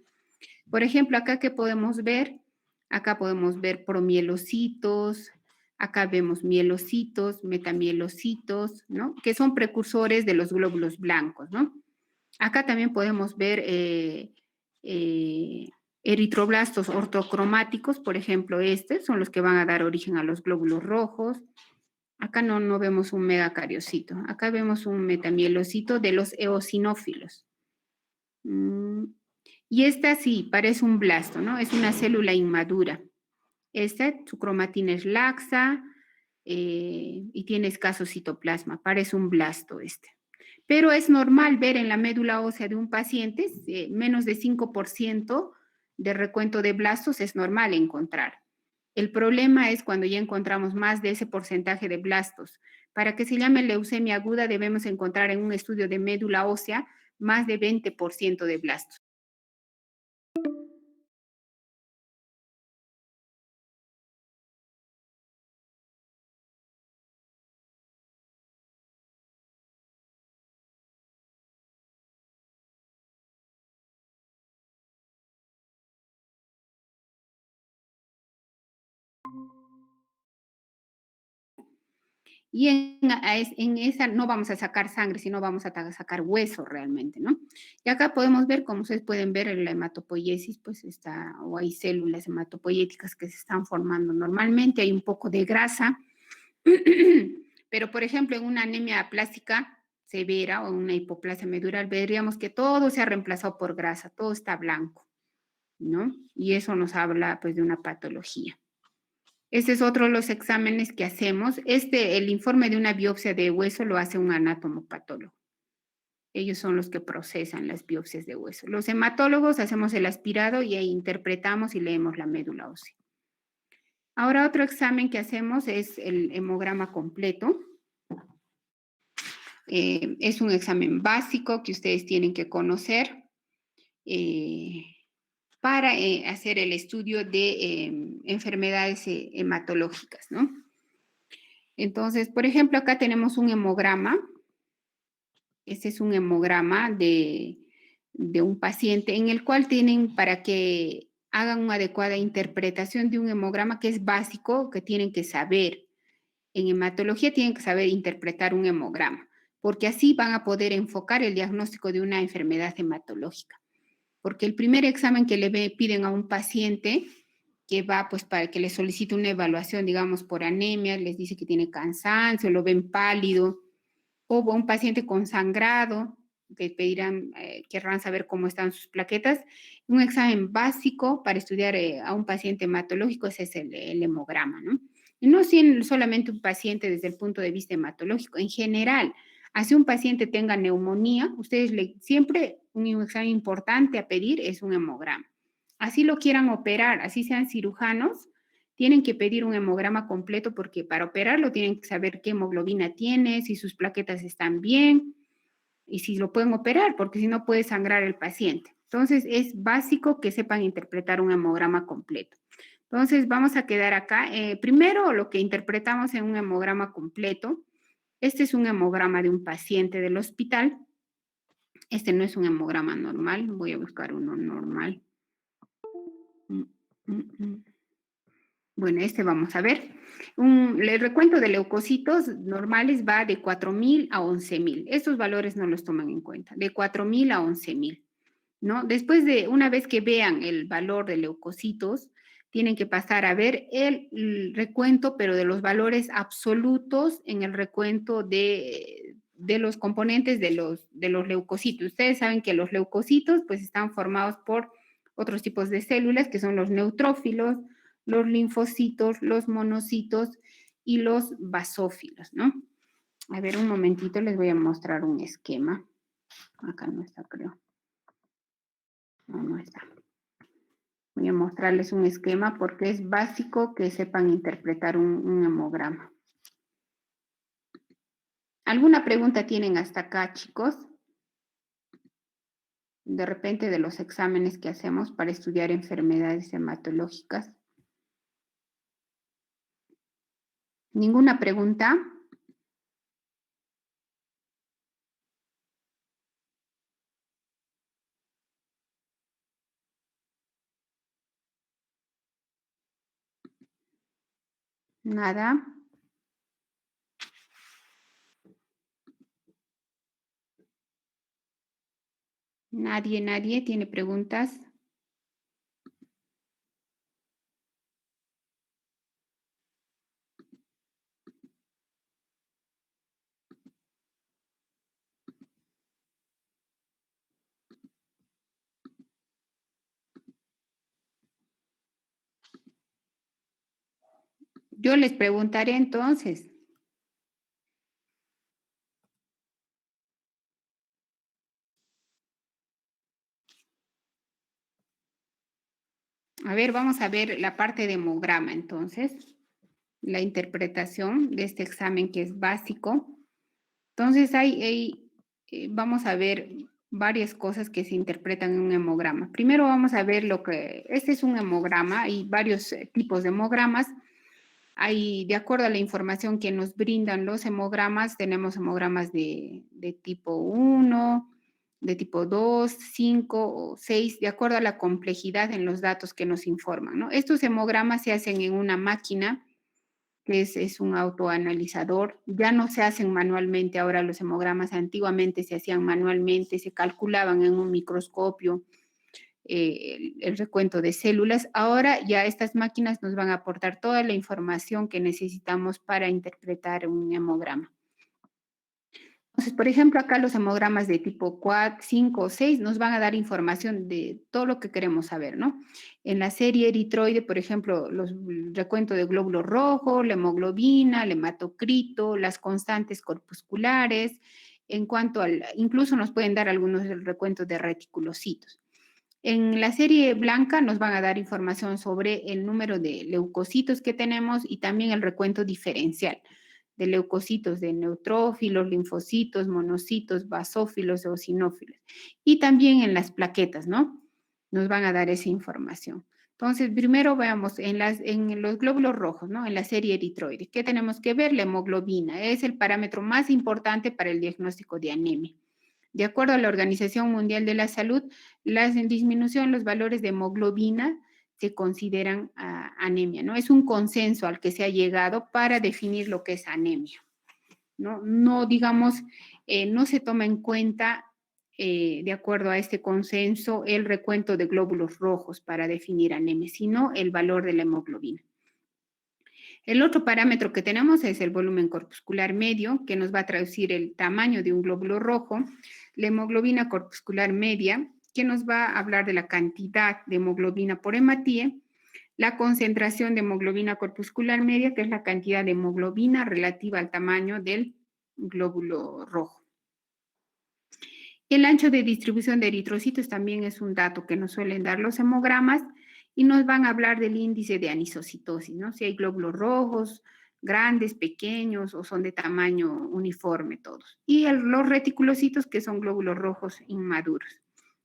Por ejemplo, acá que podemos ver, acá podemos ver promielocitos, acá vemos mielocitos, metamielocitos, ¿no? Que son precursores de los glóbulos blancos, ¿no? Acá también podemos ver eritroblastos ortocromáticos, por ejemplo, estos son los que van a dar origen a los glóbulos rojos. Acá no vemos un megacariocito, acá vemos un metamielocito de los eosinófilos. Y esta sí, parece un blasto, ¿no? Es una célula inmadura. Esta, su cromatina es laxa y tiene escaso citoplasma, parece un blasto este. Pero es normal ver en la médula ósea de un paciente menos de 5% de recuento de blastos, es normal encontrar. El problema es cuando ya encontramos más de ese porcentaje de blastos. Para que se llame leucemia aguda debemos encontrar en un estudio de médula ósea más de 20% de blastos. Y en esa no vamos a sacar sangre, sino vamos a sacar hueso realmente, ¿no? Y acá podemos ver, como ustedes pueden ver, en la hematopoiesis, pues está, o hay células hematopoyéticas que se están formando normalmente, hay un poco de grasa, pero por ejemplo, en una anemia aplástica severa o una hipoplasia medular, veríamos que todo se ha reemplazado por grasa, todo está blanco, ¿no? Y eso nos habla, pues, de una patología. Este es otro de los exámenes que hacemos. El informe de una biopsia de hueso lo hace un anatomopatólogo. Ellos son los que procesan las biopsias de hueso. Los hematólogos hacemos el aspirado y ahí interpretamos y leemos la médula ósea. Ahora otro examen que hacemos es el hemograma completo. Es un examen básico que ustedes tienen que conocer para hacer el estudio de enfermedades hematológicas, ¿no? Entonces, por ejemplo, acá tenemos un hemograma. Este es un hemograma de un paciente en el cual tienen, para que hagan una adecuada interpretación de un hemograma, que es básico, que tienen que saber. En hematología tienen que saber interpretar un hemograma, porque así van a poder enfocar el diagnóstico de una enfermedad hematológica. Porque el primer examen que le piden a un paciente que va, pues, para que le solicite una evaluación, digamos, por anemia, les dice que tiene cansancio, lo ven pálido, o un paciente con sangrado, que pedirán, querrán saber cómo están sus plaquetas. Un examen básico para estudiar a un paciente hematológico, ese es el hemograma, ¿no? Y no solamente un paciente desde el punto de vista hematológico, en general, así un paciente tenga neumonía, ustedes siempre un examen importante a pedir es un hemograma. Así lo quieran operar, así sean cirujanos, tienen que pedir un hemograma completo porque para operarlo tienen que saber qué hemoglobina tiene, si sus plaquetas están bien y si lo pueden operar, porque si no puede sangrar el paciente. Entonces es básico que sepan interpretar un hemograma completo. Entonces vamos a quedar acá. Primero lo que interpretamos en un hemograma completo. Este es un hemograma de un paciente del hospital. Este no es un hemograma normal. Voy a buscar uno normal. Bueno, este vamos a ver. El recuento de leucocitos normales va de 4.000 a 11.000. Estos valores no los toman en cuenta, de 4.000 a 11.000, ¿no? Después de, una vez que vean el valor de leucocitos, tienen que pasar a ver el recuento, pero de los valores absolutos en el recuento de los componentes de los leucocitos. Ustedes saben que los leucocitos pues están formados por otros tipos de células, que son los neutrófilos, los linfocitos, los monocitos y los basófilos, ¿no? A ver, un momentito, les voy a mostrar un esquema. Acá no está, creo. No está. Voy a mostrarles un esquema porque es básico que sepan interpretar un hemograma. ¿Alguna pregunta tienen hasta acá, chicos? De repente de los exámenes que hacemos para estudiar enfermedades hematológicas. ¿Ninguna pregunta? Nada. Nadie tiene preguntas. Yo les preguntaré entonces. A ver, vamos a ver la parte de hemograma entonces, la interpretación de este examen que es básico. Entonces, vamos a ver varias cosas que se interpretan en un hemograma. Primero vamos a ver este es un hemograma, hay varios tipos de hemogramas. Hay, de acuerdo a la información que nos brindan los hemogramas, tenemos hemogramas de tipo 1, de tipo 2, 5 o 6, de acuerdo a la complejidad en los datos que nos informan, ¿no? Estos hemogramas se hacen en una máquina que es un autoanalizador. Ya no se hacen manualmente ahora los hemogramas, antiguamente se hacían manualmente, se calculaban en un microscopio el recuento de células. Ahora ya estas máquinas nos van a aportar toda la información que necesitamos para interpretar un hemograma. Entonces, por ejemplo, acá los hemogramas de tipo 4, 5 o 6 nos van a dar información de todo lo que queremos saber, ¿no? En la serie eritroide, por ejemplo, el recuento de glóbulo rojo, la hemoglobina, el hematocrito, las constantes corpusculares, incluso nos pueden dar algunos recuentos de reticulocitos. En la serie blanca nos van a dar información sobre el número de leucocitos que tenemos y también el recuento diferencial de leucocitos, de neutrófilos, linfocitos, monocitos, basófilos, eosinófilos. Y también en las plaquetas, ¿no? Nos van a dar esa información. Entonces, primero veamos en los glóbulos rojos, ¿no? En la serie eritroide. ¿Qué tenemos que ver? La hemoglobina. Es el parámetro más importante para el diagnóstico de anemia. De acuerdo a la Organización Mundial de la Salud, la disminución en los valores de hemoglobina se consideran anemia, ¿no? Es un consenso al que se ha llegado para definir lo que es anemia, ¿no? No, digamos, no se toma en cuenta, de acuerdo a este consenso, el recuento de glóbulos rojos para definir anemia, sino el valor de la hemoglobina. El otro parámetro que tenemos es el volumen corpuscular medio, que nos va a traducir el tamaño de un glóbulo rojo, la hemoglobina corpuscular media, que nos va a hablar de la cantidad de hemoglobina por hematía, la concentración de hemoglobina corpuscular media, que es la cantidad de hemoglobina relativa al tamaño del glóbulo rojo. El ancho de distribución de eritrocitos también es un dato que nos suelen dar los hemogramas y nos van a hablar del índice de anisocitosis, ¿no? Si hay glóbulos rojos, grandes, pequeños o son de tamaño uniforme todos. Y los reticulocitos, que son glóbulos rojos inmaduros,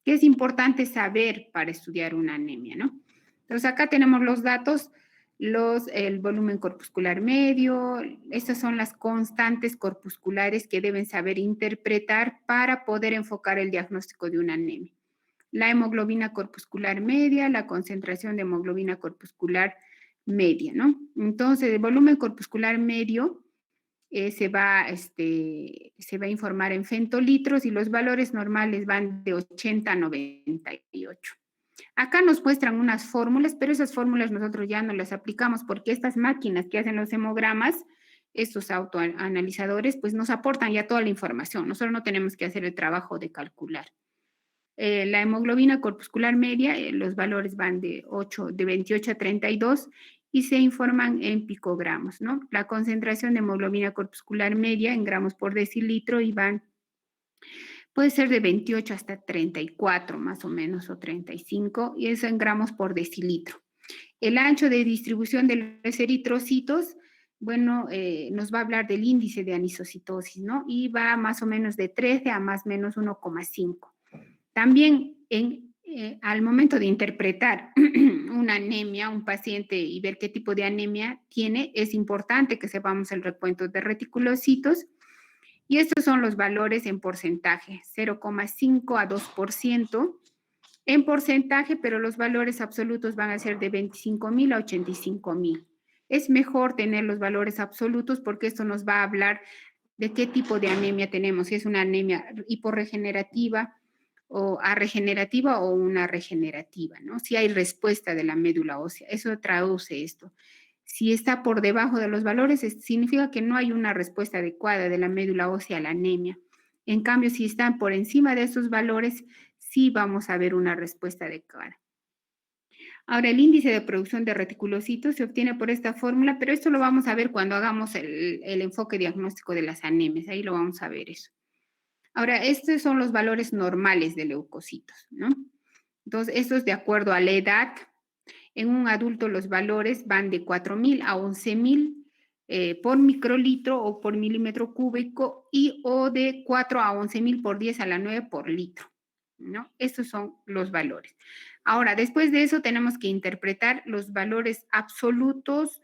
que es importante saber para estudiar una anemia, ¿no? Entonces acá tenemos los datos, el volumen corpuscular medio, estas son las constantes corpusculares que deben saber interpretar para poder enfocar el diagnóstico de una anemia. La hemoglobina corpuscular media, la concentración de hemoglobina corpuscular media, ¿no? Entonces, el volumen corpuscular medio se va a informar en femtolitros y los valores normales van de 80 a 98. Acá nos muestran unas fórmulas, pero esas fórmulas nosotros ya no las aplicamos porque estas máquinas que hacen los hemogramas, estos autoanalizadores, pues nos aportan ya toda la información. Nosotros no tenemos que hacer el trabajo de calcular. La hemoglobina corpuscular media, los valores van de 28 a 32 y se informan en picogramos, ¿no? La concentración de hemoglobina corpuscular media en gramos por decilitro y puede ser de 28 hasta 34 más o menos, o 35, y eso en gramos por decilitro. El ancho de distribución de los eritrocitos, bueno, nos va a hablar del índice de anisocitosis, ¿no? Y va más o menos de 13 a más o menos 1,5. También al momento de interpretar una anemia, un paciente y ver qué tipo de anemia tiene, es importante que sepamos el recuento de reticulocitos. Y estos son los valores en porcentaje, 0,5 a 2% en porcentaje, pero los valores absolutos van a ser de 25,000 a 85,000. Es mejor tener los valores absolutos porque esto nos va a hablar de qué tipo de anemia tenemos, si es una anemia hiporregenerativa o arregenerativa o una regenerativa, ¿no? Si hay respuesta de la médula ósea, eso traduce esto. Si está por debajo de los valores, significa que no hay una respuesta adecuada de la médula ósea a la anemia. En cambio, si están por encima de esos valores, sí vamos a ver una respuesta adecuada. Ahora, el índice de producción de reticulocitos se obtiene por esta fórmula, pero esto lo vamos a ver cuando hagamos el enfoque diagnóstico de las anemias. Ahí lo vamos a ver eso. Ahora, estos son los valores normales de leucocitos, ¿no? Entonces, esto es de acuerdo a la edad. En un adulto los valores van de 4,000 a 11,000 por microlitro o por milímetro cúbico o de 4 a 11,000 por 10 a la 9 por litro, ¿no? Estos son los valores. Ahora, después de eso tenemos que interpretar los valores absolutos,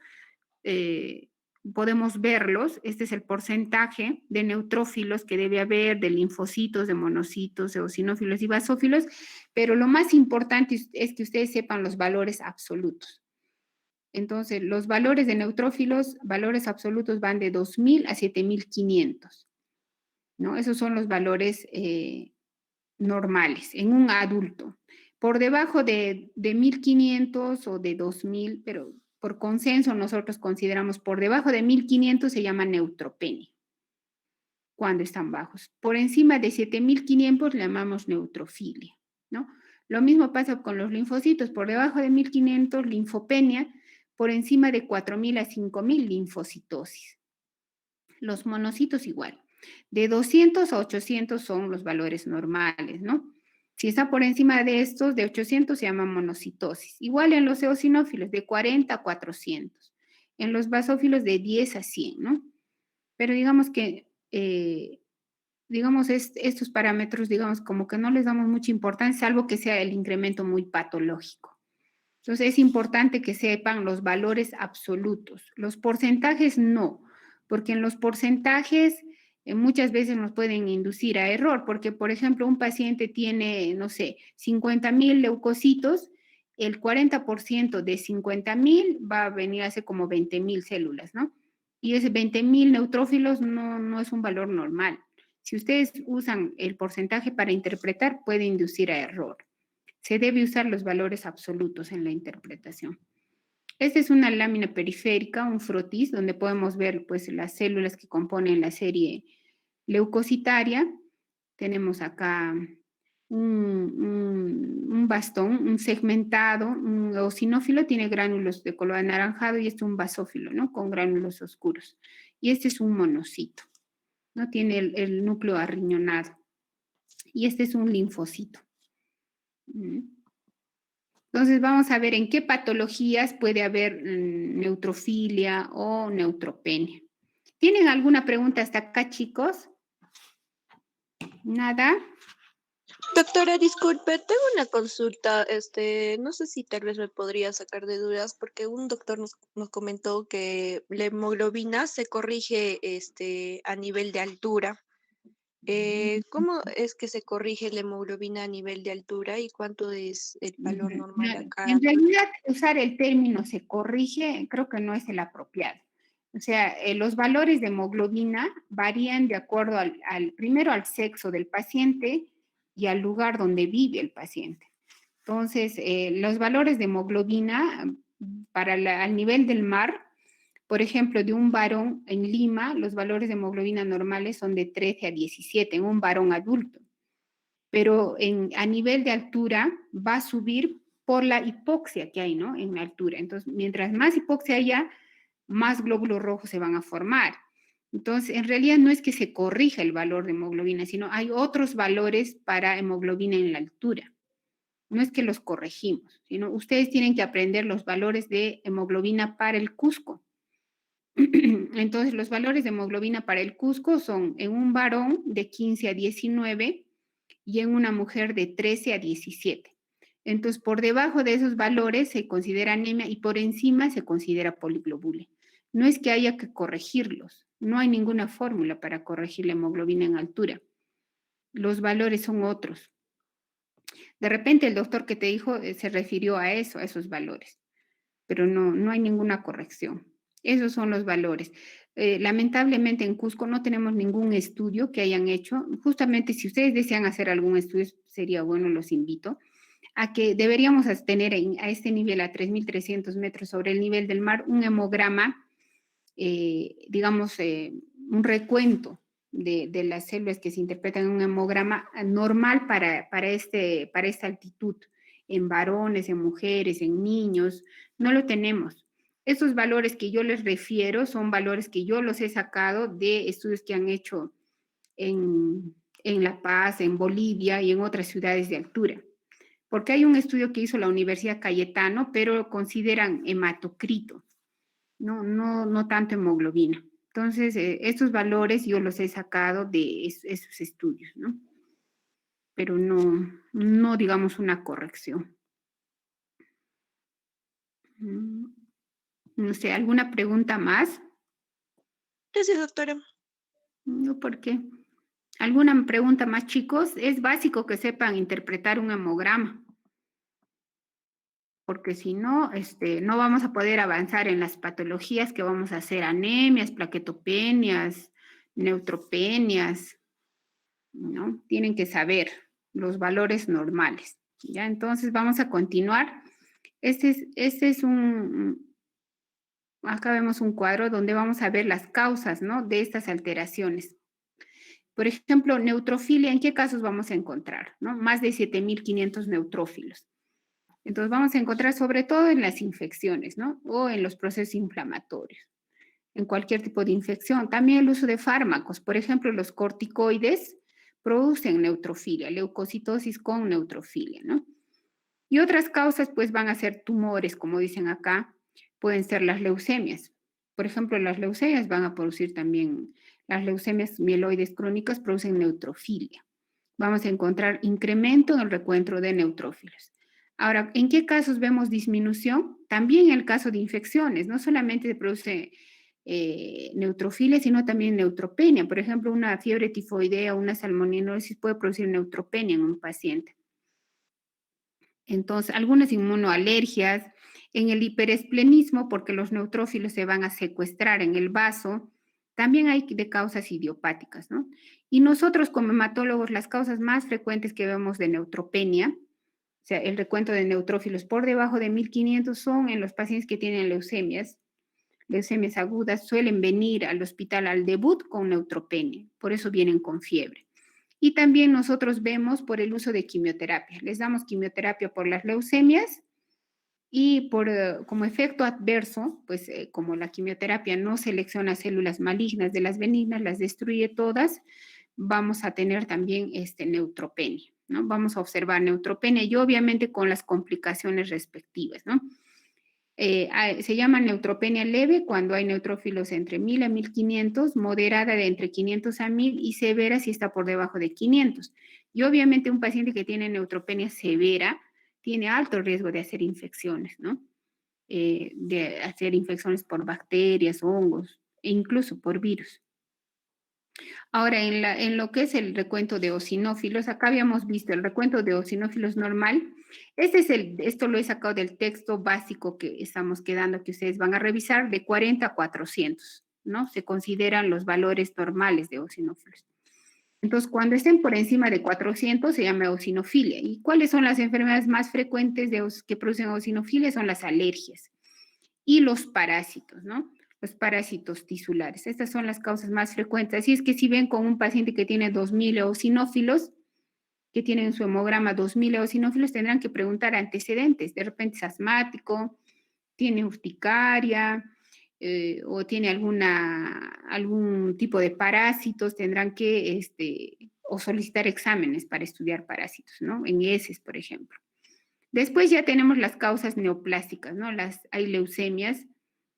podemos verlos, este es el porcentaje de neutrófilos que debe haber, de linfocitos, de monocitos, eosinófilos y basófilos, pero lo más importante es que ustedes sepan los valores absolutos. Entonces, los valores de neutrófilos, valores absolutos van de 2,000 a 7,500, ¿no? Esos son los valores normales en un adulto. Por debajo de 1,500 o de 2,000, pero por consenso nosotros consideramos por debajo de 1,500 se llama neutropenia, cuando están bajos. Por encima de 7,500 le llamamos neutrofilia, ¿no? Lo mismo pasa con los linfocitos, por debajo de 1,500 linfopenia, por encima de 4,000 a 5,000 linfocitosis. Los monocitos igual. De 200 a 800 son los valores normales, ¿no? Si está por encima de estos, de 800 se llama monocitosis. Igual en los eosinófilos, de 40 a 400. En los basófilos, de 10 a 100, ¿no? Pero digamos que, estos parámetros, digamos, como que no les damos mucha importancia, salvo que sea el incremento muy patológico. Entonces, es importante que sepan los valores absolutos. Los porcentajes no, porque en los porcentajes muchas veces nos pueden inducir a error, porque, por ejemplo, un paciente tiene, no sé, 50,000 leucocitos, el 40% de 50,000 va a venir a ser como 20,000 células, ¿no? Y ese 20,000 neutrófilos no es un valor normal. Si ustedes usan el porcentaje para interpretar, puede inducir a error. Se debe usar los valores absolutos en la interpretación. Esta es una lámina periférica, un frotis, donde podemos ver pues, las células que componen la serie leucocitaria. Tenemos acá un bastón, un segmentado, un eosinófilo, tiene gránulos de color anaranjado y este es un basófilo, ¿no? Con gránulos oscuros. Y este es un monocito, ¿no? Tiene el núcleo arriñonado. Y este es un linfocito. Entonces vamos a ver en qué patologías puede haber neutrofilia o neutropenia. ¿Tienen alguna pregunta hasta acá, chicos? ¿Nada?
Doctora, disculpe, tengo una consulta, no sé si tal vez me podría sacar de dudas, porque un doctor nos comentó que la hemoglobina se corrige, a nivel de altura. ¿Cómo es que se corrige la hemoglobina a nivel de altura y cuánto es el valor
Ujú.
normal
No,
a cada
en
altura?
realidad, usar el término se corrige, creo que no es el apropiado. O sea, los valores de hemoglobina varían de acuerdo primero al sexo del paciente y al lugar donde vive el paciente. Entonces, los valores de hemoglobina al nivel del mar, por ejemplo, de un varón en Lima, los valores de hemoglobina normales son de 13 a 17 en un varón adulto, pero a nivel de altura va a subir por la hipoxia que hay, ¿no? En la altura. Entonces, mientras más hipoxia haya, más glóbulos rojos se van a formar. Entonces, en realidad no es que se corrija el valor de hemoglobina, sino hay otros valores para hemoglobina en la altura. No es que los corregimos, sino ustedes tienen que aprender los valores de hemoglobina para el Cusco. Entonces, los valores de hemoglobina para el Cusco son en un varón de 15 a 19 y en una mujer de 13 a 17. Entonces, por debajo de esos valores se considera anemia y por encima se considera poliglobulia. No es que haya que corregirlos, no hay ninguna fórmula para corregir la hemoglobina en altura. Los valores son otros. De repente el doctor que te dijo se refirió a eso, a esos valores, pero no hay ninguna corrección. Esos son los valores. Lamentablemente en Cusco no tenemos ningún estudio que hayan hecho. Justamente si ustedes desean hacer algún estudio, sería bueno, los invito a que deberíamos tener a este nivel, a 3.300 metros sobre el nivel del mar, un hemograma, digamos, un recuento de las células que se interpretan en un hemograma normal para esta altitud, en varones, en mujeres, en niños. No lo tenemos. Esos valores que yo les refiero son valores que yo los he sacado de estudios que han hecho en La Paz, en Bolivia y en otras ciudades de altura. Porque hay un estudio que hizo la Universidad Cayetano, pero consideran hematocrito, no tanto hemoglobina. Entonces, estos valores yo los he sacado de esos estudios, ¿no? Pero no digamos una corrección. No sé, ¿alguna pregunta más?
Gracias, doctora.
No, ¿por qué? ¿Alguna pregunta más, chicos? Es básico que sepan interpretar un hemograma, porque si no, no vamos a poder avanzar en las patologías que vamos a hacer, anemias, plaquetopenias, neutropenias, ¿no? Tienen que saber los valores normales, ¿ya? Entonces vamos a continuar. Acá vemos un cuadro donde vamos a ver las causas, ¿no? De estas alteraciones. Por ejemplo, neutrofilia, ¿en qué casos vamos a encontrar? ¿No? Más de 7.500 neutrófilos. Entonces vamos a encontrar sobre todo en las infecciones, ¿no? O en los procesos inflamatorios, en cualquier tipo de infección. También el uso de fármacos, por ejemplo, los corticoides producen neutrofilia, leucocitosis con neutrofilia, ¿no? Y otras causas, pues, van a ser tumores, como dicen acá, pueden ser las leucemias. Por ejemplo, las leucemias van a producir también, las leucemias mieloides crónicas producen neutrofilia. Vamos a encontrar incremento en el recuento de neutrófilos. Ahora, ¿en qué casos vemos disminución? También en el caso de infecciones, no solamente se produce neutrofilia, sino también neutropenia. Por ejemplo, una fiebre tifoidea o una salmoninosis puede producir neutropenia en un paciente. Entonces, algunas inmunoalergias, en el hiperesplenismo, porque los neutrófilos se van a secuestrar en el vaso, también hay de causas idiopáticas, ¿no? Y nosotros como hematólogos, las causas más frecuentes que vemos de neutropenia, o sea, el recuento de neutrófilos por debajo de 1.500 son en los pacientes que tienen leucemias agudas, suelen venir al hospital al debut con neutropenia, por eso vienen con fiebre. Y también nosotros vemos por el uso de quimioterapia. Les damos quimioterapia por las leucemias y como efecto adverso, pues como la quimioterapia no selecciona células malignas de las benignas, las destruye todas, vamos a tener también neutropenia, ¿no? Vamos a observar neutropenia y obviamente con las complicaciones respectivas, ¿no? Se llama neutropenia leve cuando hay neutrófilos entre 1.000 a 1.500, moderada de entre 500 a 1.000 y severa si está por debajo de 500. Y obviamente un paciente que tiene neutropenia severa tiene alto riesgo de hacer infecciones, ¿no? De hacer infecciones por bacterias, hongos e incluso por virus. Ahora, en lo que es el recuento de eosinófilos, acá habíamos visto el recuento de eosinófilos normal. Esto lo he sacado del texto básico que estamos quedando, que ustedes van a revisar, de 40 a 400, ¿no? Se consideran los valores normales de eosinófilos. Entonces, cuando estén por encima de 400 se llama eosinofilia. ¿Y cuáles son las enfermedades más frecuentes que producen eosinofilia? Son las alergias y los parásitos, ¿no? Los parásitos tisulares. Estas son las causas más frecuentes. Así es que si ven con un paciente que tiene 2000 eosinófilos, que tiene en su hemograma 2000 eosinófilos, tendrán que preguntar antecedentes. De repente es asmático, tiene urticaria, o tiene algún tipo de parásitos, tendrán que o solicitar exámenes para estudiar parásitos, ¿no? En heces, por ejemplo. Después ya tenemos las causas neoplásicas, ¿no? Hay leucemias,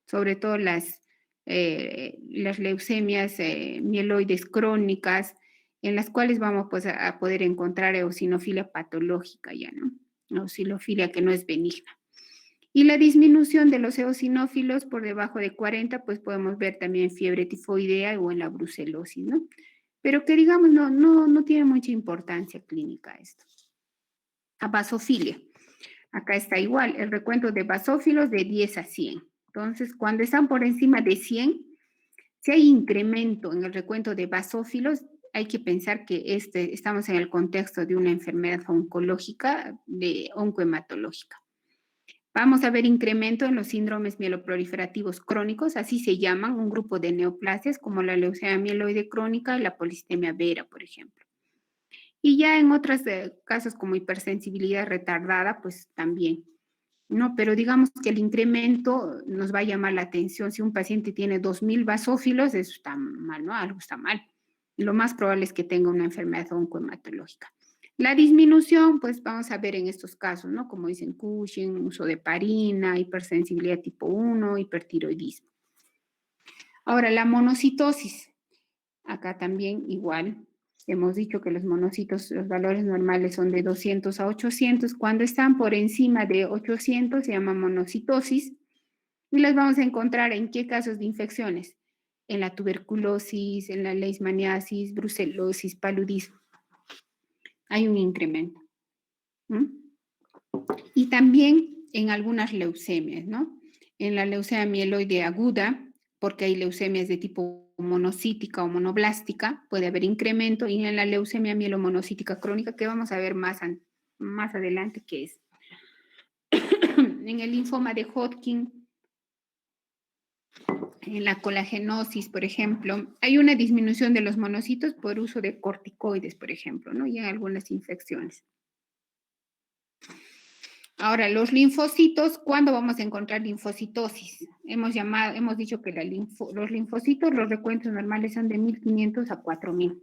sobre todo las leucemias mieloides crónicas, en las cuales vamos pues, a poder encontrar eosinofilia patológica ya, ¿no? Eosinofilia que no es benigna. Y la disminución de los eosinófilos por debajo de 40, pues podemos ver también fiebre tifoidea o en la brucelosis, ¿no? Pero que digamos, no tiene mucha importancia clínica esto. A basofilia. Acá está igual, el recuento de basófilos de 10 a 100. Entonces, cuando están por encima de 100, si hay incremento en el recuento de basófilos, hay que pensar que estamos en el contexto de una enfermedad oncológica, oncohematológica. Vamos a ver incremento en los síndromes mieloproliferativos crónicos, así se llaman, un grupo de neoplasias como la leucemia mieloide crónica y la polistemia vera, por ejemplo. Y ya en otros casos como hipersensibilidad retardada, pues también, ¿no? Pero digamos que el incremento nos va a llamar la atención. Si un paciente tiene 2000 basófilos, eso está mal, ¿no? Algo está mal. Lo más probable es que tenga una enfermedad oncohematológica. La disminución, pues vamos a ver en estos casos, ¿no? Como dicen Cushing, uso de heparina, hipersensibilidad tipo 1, hipertiroidismo. Ahora, la monocitosis. Acá también igual. Hemos dicho que los monocitos, los valores normales son de 200 a 800. Cuando están por encima de 800 se llama monocitosis. Y las vamos a encontrar en qué casos de infecciones. En la tuberculosis, en la leishmaniasis, brucelosis, paludismo. Hay un incremento. Y también en algunas leucemias, ¿no? En la leucemia mieloide aguda, porque hay leucemias de tipo monocítica o monoblástica, puede haber incremento, y en la leucemia mielomonocítica crónica, que vamos a ver más adelante qué es. En el linfoma de Hodgkin, en la colagenosis, por ejemplo, hay una disminución de los monocitos por uso de corticoides, por ejemplo, ¿no? Y en algunas infecciones. Ahora, los linfocitos, ¿cuándo vamos a encontrar linfocitosis? Hemos dicho que los linfocitos, los recuentos normales son de 1500 a 4000.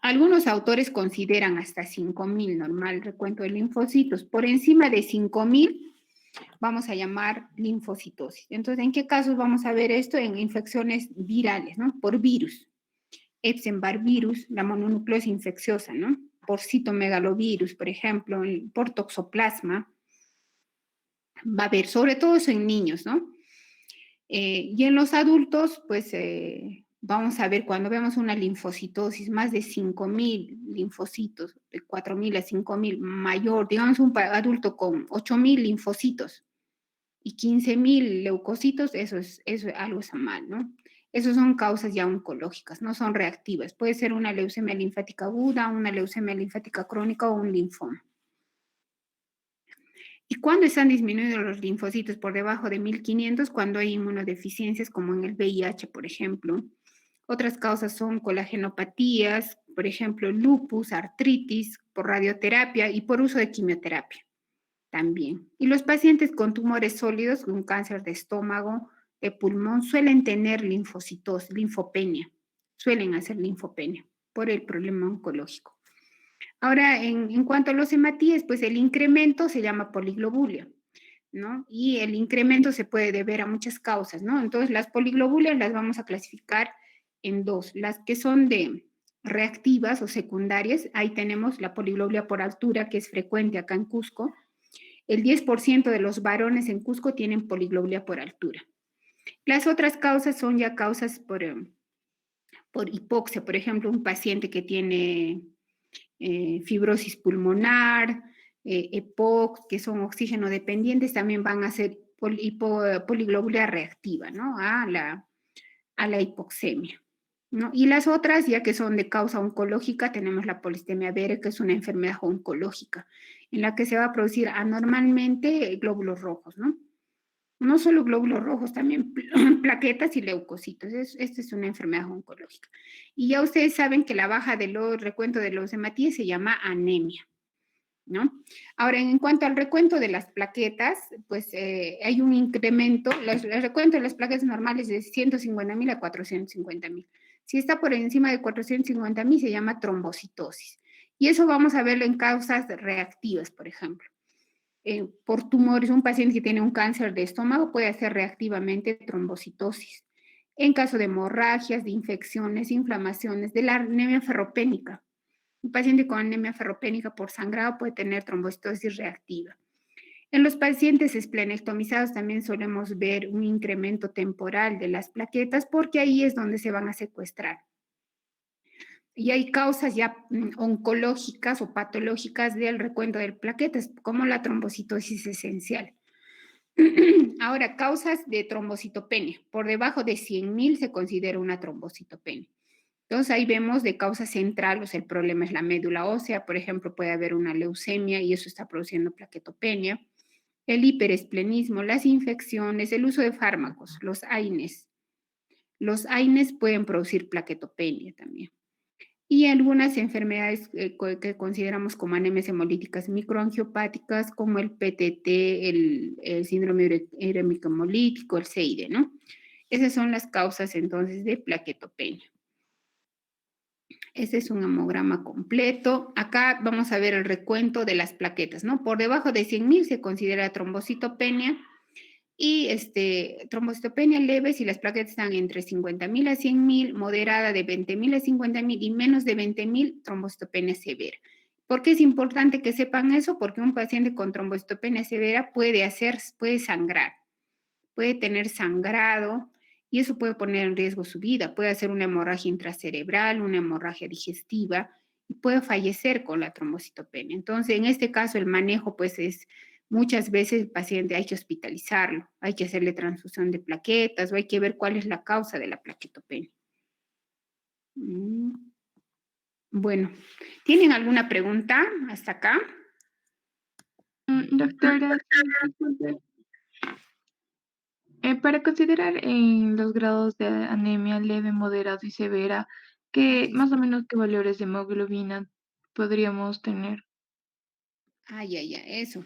Algunos autores consideran hasta 5000 normal recuento de linfocitos. Por encima de 5000 vamos a llamar linfocitosis. Entonces, ¿en qué casos vamos a ver esto? En infecciones virales, ¿no? Por virus. Epstein-Barr virus, la mononucleosis infecciosa, ¿no? Por citomegalovirus, por ejemplo, por toxoplasma. Va a haber, sobre todo eso en niños, ¿no? Y en los adultos, pues vamos a ver cuando vemos una linfocitosis, más de 5000 linfocitos, de 4000 a 5000, mayor, digamos un adulto con 8000 linfocitos y 15000 leucocitos, eso algo está mal, ¿no? Esas son causas ya oncológicas, no son reactivas. Puede ser una leucemia linfática aguda, una leucemia linfática crónica o un linfoma. ¿Y cuándo están disminuidos los linfocitos por debajo de 1500? Cuando hay inmunodeficiencias, como en el VIH, por ejemplo. Otras causas son colagenopatías, por ejemplo, lupus, artritis, por radioterapia y por uso de quimioterapia también. Y los pacientes con tumores sólidos, con cáncer de estómago, de pulmón, suelen tener linfocitosis, linfopenia. Suelen hacer linfopenia por el problema oncológico. Ahora, en cuanto a los hematíes, pues el incremento se llama poliglobulia, ¿no? Y el incremento se puede deber a muchas causas, ¿no? Entonces, las poliglobulias las vamos a clasificar en dos. Las que son de reactivas o secundarias, ahí tenemos la poliglobulia por altura, que es frecuente acá en Cusco. El 10% de los varones en Cusco tienen poliglobulia por altura. Las otras causas son ya causas por por hipoxia, por ejemplo, un paciente que tiene fibrosis pulmonar, EPOC, que son oxígeno dependientes, también van a ser poliglobulia reactiva, ¿no? A la hipoxemia, ¿no? Y las otras, ya que son de causa oncológica, tenemos la polistemia vera, que es una enfermedad oncológica, en la que se va a producir anormalmente glóbulos rojos, ¿no? No solo glóbulos rojos, también plaquetas y leucocitos. Esta es una enfermedad oncológica. Y ya ustedes saben que la baja del recuento de los hematíes se llama anemia, ¿no? Ahora, en cuanto al recuento de las plaquetas, pues hay un incremento. El recuento de las plaquetas normales es de 150.000 a 450.000. Si está por encima de 450.000, se llama trombocitosis. Y eso vamos a verlo en causas reactivas, por ejemplo. Por tumores, un paciente que tiene un cáncer de estómago puede hacer reactivamente trombocitosis. En caso de hemorragias, de infecciones, inflamaciones, de la anemia ferropénica. Un paciente con anemia ferropénica por sangrado puede tener trombocitosis reactiva. En los pacientes esplenectomizados también solemos ver un incremento temporal de las plaquetas porque ahí es donde se van a secuestrar. Y hay causas ya oncológicas o patológicas del recuento de plaquetas, como la trombocitosis esencial. Ahora, causas de trombocitopenia. Por debajo de 100.000 se considera una trombocitopenia. Entonces ahí vemos de causa central, o sea, el problema es la médula ósea, por ejemplo, puede haber una leucemia y eso está produciendo plaquetopenia, el hiperesplenismo, las infecciones, el uso de fármacos, los AINES. Los AINES pueden producir plaquetopenia también. Y algunas enfermedades que consideramos como anemias hemolíticas microangiopáticas, como el PTT, el síndrome urémico hemolítico, el CID, ¿no? Esas son las causas entonces de plaquetopenia. Este es un hemograma completo. Acá vamos a ver el recuento de las plaquetas, ¿no? Por debajo de 100.000 se considera trombocitopenia y trombocitopenia leve si las plaquetas están entre 50.000 a 100.000, moderada de 20.000 a 50.000 y menos de 20.000, trombocitopenia severa. ¿Por qué es importante que sepan eso? Porque un paciente con trombocitopenia severa puede sangrar, puede tener sangrado, y eso puede poner en riesgo su vida. Puede hacer una hemorragia intracerebral, una hemorragia digestiva, y puede fallecer con la trombocitopenia. Entonces, en este caso, el manejo, pues, es muchas veces el paciente hay que hospitalizarlo, hay que hacerle transfusión de plaquetas, o hay que ver cuál es la causa de la plaquetopenia. Bueno, ¿tienen alguna pregunta hasta acá?
Doctora, disculpe. Para considerar los grados de anemia leve, moderado y severa, más o menos qué valores de hemoglobina podríamos tener?
Ya, eso.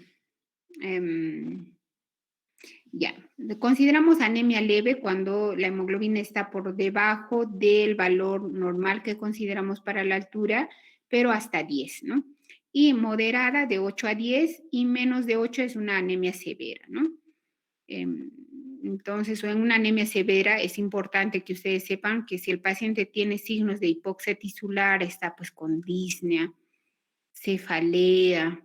Ya, consideramos anemia leve cuando la hemoglobina está por debajo del valor normal que consideramos para la altura, pero hasta 10, ¿no? Y moderada de 8 a 10 y menos de 8 es una anemia severa, ¿no? Entonces, en una anemia severa es importante que ustedes sepan que si el paciente tiene signos de hipoxia tisular, está pues con disnea, cefalea,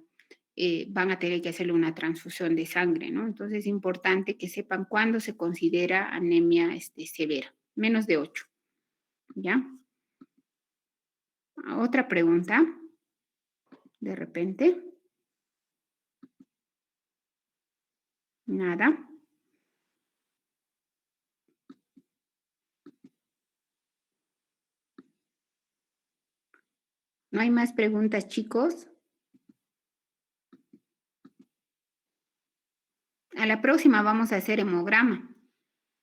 van a tener que hacerle una transfusión de sangre, ¿no? Entonces es importante que sepan cuándo se considera anemia severa, menos de 8, ¿ya? Otra pregunta, de repente. Nada. ¿No hay más preguntas, chicos? A la próxima vamos a hacer hemograma.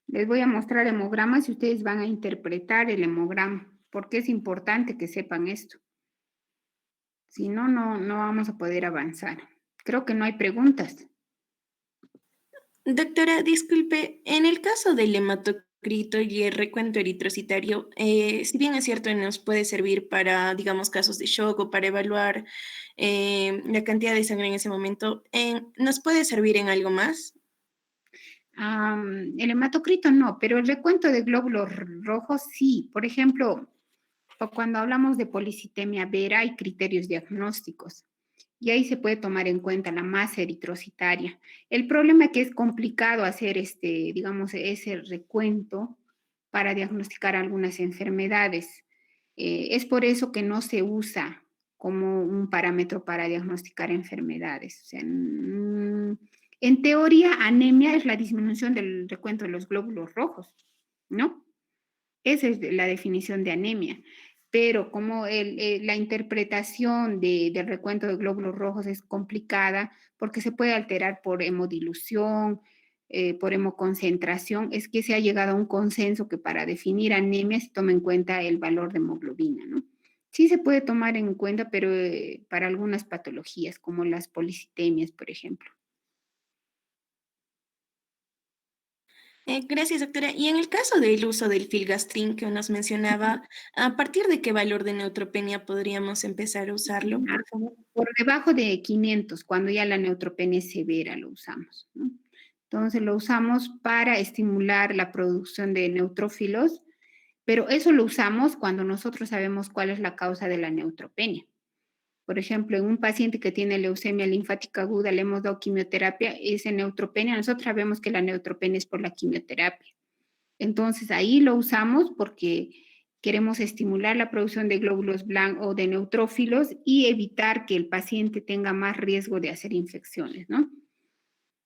Les voy a mostrar hemogramas y ustedes van a interpretar el hemograma, porque es importante que sepan esto. Si no, no vamos a poder avanzar. Creo que no hay preguntas.
Doctora, disculpe, en el caso del hematocrito y el recuento eritrocitario, si bien es cierto, nos puede servir para, digamos, casos de shock o para evaluar la cantidad de sangre en ese momento, ¿nos puede servir en algo más?
El hematocrito no, pero el recuento de glóbulos rojos sí. Por ejemplo, cuando hablamos de policitemia vera hay criterios diagnósticos y ahí se puede tomar en cuenta la masa eritrocitaria. El problema es que es complicado hacer digamos, ese recuento para diagnosticar algunas enfermedades. Es por eso que no se usa como un parámetro para diagnosticar enfermedades. O sea, en teoría, anemia es la disminución del recuento de los glóbulos rojos, ¿no? Esa es la definición de anemia. Pero como la interpretación del recuento de glóbulos rojos es complicada porque se puede alterar por hemodilución, por hemoconcentración, es que se ha llegado a un consenso que para definir anemia se toma en cuenta el valor de hemoglobina, ¿no? Sí se puede tomar en cuenta, pero para algunas patologías, como las policitemias, por ejemplo.
Gracias, doctora. Y en el caso del uso del filgastrin que nos mencionaba, ¿a partir de qué valor de neutropenia podríamos empezar a usarlo, por favor?
Por debajo de 500, cuando ya la neutropenia es severa, lo usamos, ¿no? Entonces lo usamos para estimular la producción de neutrófilos, pero eso lo usamos cuando nosotros sabemos cuál es la causa de la neutropenia. Por ejemplo, en un paciente que tiene leucemia linfática aguda, le hemos dado quimioterapia, esa neutropenia, nosotros sabemos que la neutropenia es por la quimioterapia. Entonces ahí lo usamos porque queremos estimular la producción de glóbulos blancos o de neutrófilos y evitar que el paciente tenga más riesgo de hacer infecciones, ¿no?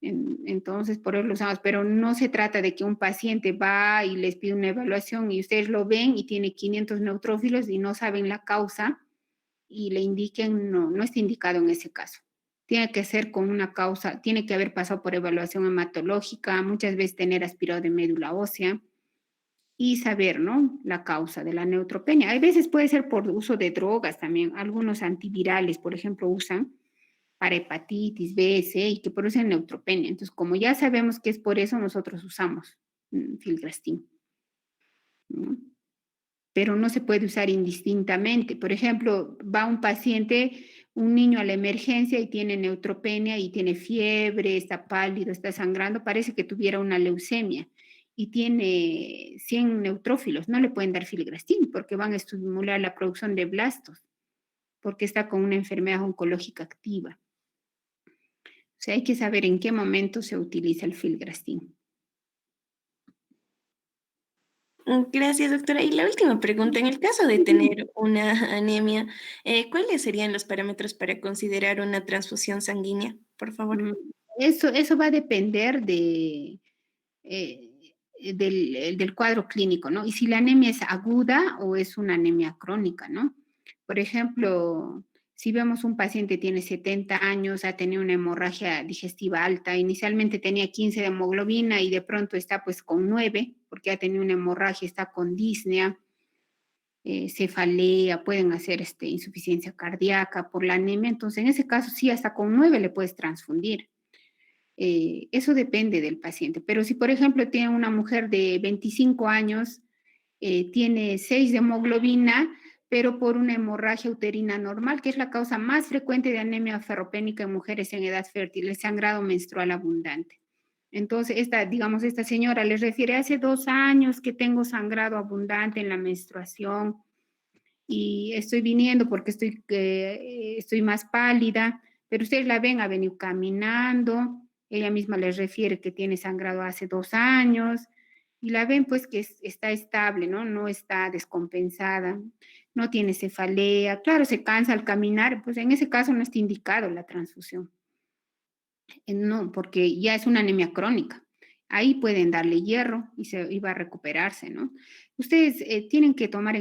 Entonces, por eso lo usamos, pero no se trata de que un paciente va y les pide una evaluación y ustedes lo ven y tiene 500 neutrófilos y no saben la causa y le indiquen, no, no está indicado en ese caso. Tiene que ser con una causa, tiene que haber pasado por evaluación hematológica, muchas veces tener aspirado de médula ósea y saber, ¿no? La causa de la neutropenia. A veces puede ser por uso de drogas también. Algunos antivirales, por ejemplo, usan para hepatitis B, C y que producen neutropenia. Entonces, como ya sabemos que es por eso, nosotros usamos filgrastim, ¿no? Pero no se puede usar indistintamente. Por ejemplo, va un paciente, un niño a la emergencia y tiene neutropenia y tiene fiebre, está pálido, está sangrando, parece que tuviera una leucemia y tiene 100 neutrófilos. No le pueden dar filgrastim porque van a estimular la producción de blastos, porque está con una enfermedad oncológica activa. O sea, hay que saber en qué momento se utiliza el filgrastim.
Gracias, doctora. Y la última pregunta, en el caso de tener una anemia, ¿cuáles serían los parámetros para considerar una transfusión sanguínea? Por favor.
Eso va a depender eh, del cuadro clínico, ¿no? Y si la anemia es aguda o es una anemia crónica, ¿no? Por ejemplo, si vemos un paciente tiene 70 años, ha tenido una hemorragia digestiva alta, inicialmente tenía 15 de hemoglobina y de pronto está pues con 9, porque ha tenido una hemorragia, está con disnea, cefalea, pueden hacer insuficiencia cardíaca por la anemia, entonces en ese caso sí, hasta con 9 le puedes transfundir. Eso depende del paciente. Pero si, por ejemplo, tiene una mujer de 25 años, tiene 6 de hemoglobina, pero por una hemorragia uterina normal, que es la causa más frecuente de anemia ferropénica en mujeres en edad fértil, el sangrado menstrual abundante. Entonces, esta señora les refiere, hace 2 años que tengo sangrado abundante en la menstruación y estoy viniendo porque estoy más pálida, pero ustedes la ven, ha venido caminando, ella misma les refiere que tiene sangrado hace 2 años, y la ven pues que está estable, ¿no? No está descompensada, no tiene cefalea, claro, se cansa al caminar, pues en ese caso no está indicado la transfusión. No, porque ya es una anemia crónica. Ahí pueden darle hierro y va a recuperarse, ¿no? Ustedes tienen que tomar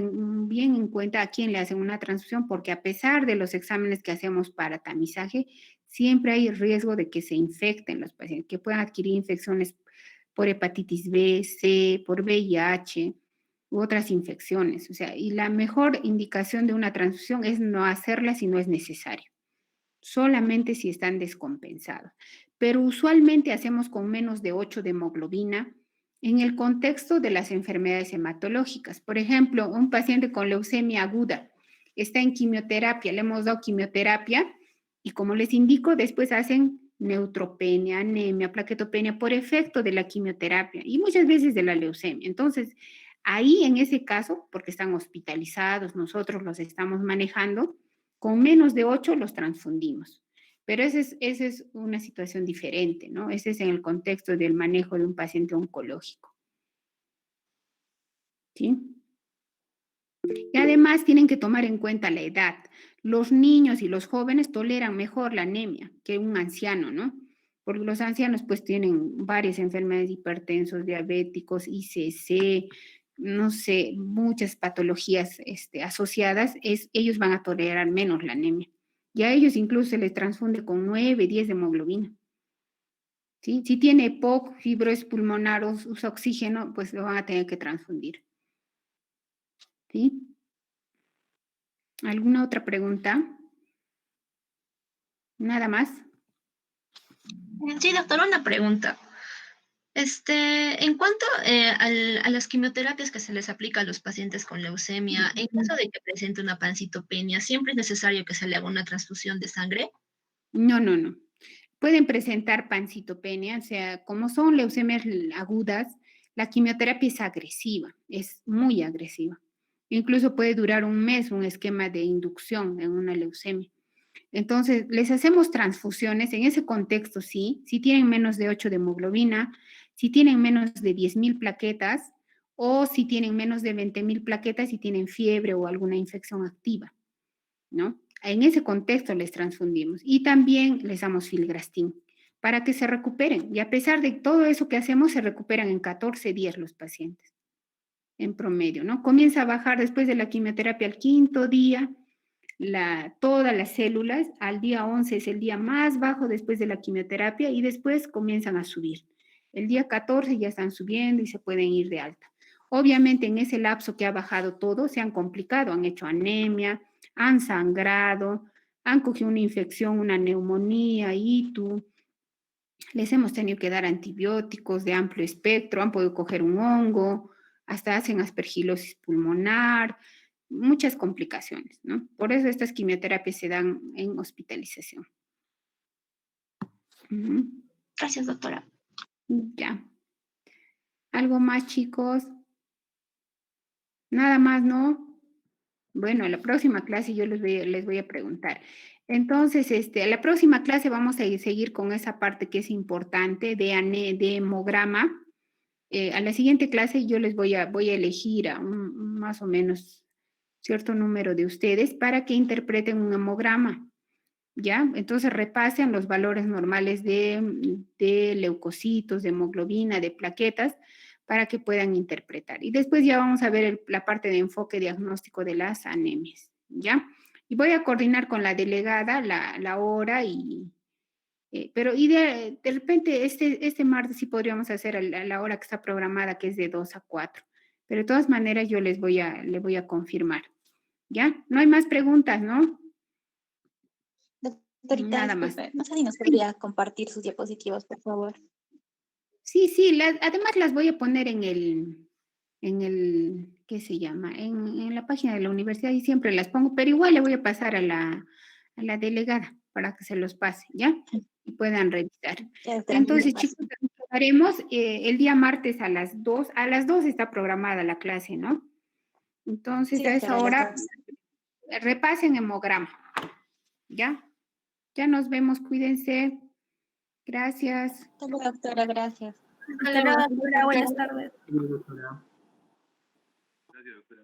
bien en cuenta a quién le hacen una transfusión, porque a pesar de los exámenes que hacemos para tamizaje, siempre hay riesgo de que se infecten los pacientes, que puedan adquirir infecciones por hepatitis B, C, por VIH u otras infecciones. O sea, y la mejor indicación de una transfusión es no hacerla si no es necesario, solamente si están descompensados. Pero usualmente hacemos con menos de 8 de hemoglobina en el contexto de las enfermedades hematológicas. Por ejemplo, un paciente con leucemia aguda está en quimioterapia, le hemos dado quimioterapia y como les indico, después hacen neutropenia, anemia, plaquetopenia por efecto de la quimioterapia y muchas veces de la leucemia. Entonces, ahí en ese caso, porque están hospitalizados, nosotros los estamos manejando, con menos de 8 los transfundimos. Pero esa es una situación diferente, ¿no? Ese es en el contexto del manejo de un paciente oncológico. ¿sí? Y además tienen que tomar en cuenta la edad. Los niños y los jóvenes toleran mejor la anemia que un anciano, ¿no? Porque los ancianos pues tienen varias enfermedades hipertensos, diabéticos, ICC, no sé, muchas patologías asociadas, ellos van a tolerar menos la anemia. Y a ellos incluso se les transfunde con 9, 10 de hemoglobina. ¿Sí? Si tiene EPOC, fibrosis pulmonar o usa oxígeno, pues lo van a tener que transfundir. ¿Sí? ¿Alguna otra pregunta? ¿Nada más?
Sí, doctor, una pregunta. En cuanto a las quimioterapias que se les aplica a los pacientes con leucemia, en caso de que presente una pancitopenia, ¿siempre es necesario que se le haga una transfusión de sangre?
No, no, no. Pueden presentar pancitopenia, o sea, como son leucemias agudas, la quimioterapia es agresiva, es muy agresiva. Incluso puede durar un mes un esquema de inducción en una leucemia. Entonces, les hacemos transfusiones, en ese contexto sí, si tienen menos de 8 de hemoglobina, si tienen menos de 10.000 plaquetas o si tienen menos de 20.000 plaquetas y tienen fiebre o alguna infección activa, ¿no? En ese contexto les transfundimos y también les damos filgrastim para que se recuperen. Y a pesar de todo eso que hacemos, se recuperan en 14 días los pacientes, en promedio, ¿no? Comienza a bajar después de la quimioterapia al quinto día, todas las células, al día 11 es el día más bajo después de la quimioterapia y después comienzan a subir. El día 14 ya están subiendo y se pueden ir de alta. Obviamente en ese lapso que ha bajado todo, se han complicado, han hecho anemia, han sangrado, han cogido una infección, una neumonía, ITU, les hemos tenido que dar antibióticos de amplio espectro, han podido coger un hongo, hasta hacen aspergilosis pulmonar, muchas complicaciones, ¿no? Por eso estas quimioterapias se dan en hospitalización.
Gracias, doctora.
Ya. ¿Algo más, chicos? Nada más, ¿no? Bueno, a la próxima clase yo les voy a preguntar. Entonces, a la próxima clase vamos a seguir con esa parte que es importante de hemograma. A la siguiente clase yo les voy a elegir a más o menos cierto número de ustedes para que interpreten un hemograma, ¿ya? Entonces repasen los valores normales de leucocitos, de hemoglobina, de plaquetas, para que puedan interpretar. Y después ya vamos a ver la parte de enfoque diagnóstico de las anemias, ¿ya? Y voy a coordinar con la delegada la hora pero de repente este martes sí podríamos hacer a la hora que está programada, que es de 2 a 4. Pero de todas maneras yo le voy a confirmar. ¿Ya? No hay más preguntas, ¿no?
Doctorita,
Nada más.
disculpe, no sé si nos podría compartir sus diapositivas, por favor.
Sí, sí, además las voy a poner en el, ¿qué se llama? En la página de la universidad y siempre las pongo, pero igual le voy a pasar a la delegada para que se los pase, ¿ya? Y puedan revisar.
Ya, doctora,
Entonces,
muchas
chicos, haremos el día martes a las 2. A las 2 está programada la clase, ¿no? Entonces,
Sí,
a
doctora,
esa
las
hora
dos.
repasen hemograma, ¿ya? Ya nos vemos, cuídense. Gracias.
Hasta luego, doctora, gracias.
Hasta luego, doctora. Buenas tardes.
Sí, doctora. Gracias, doctora.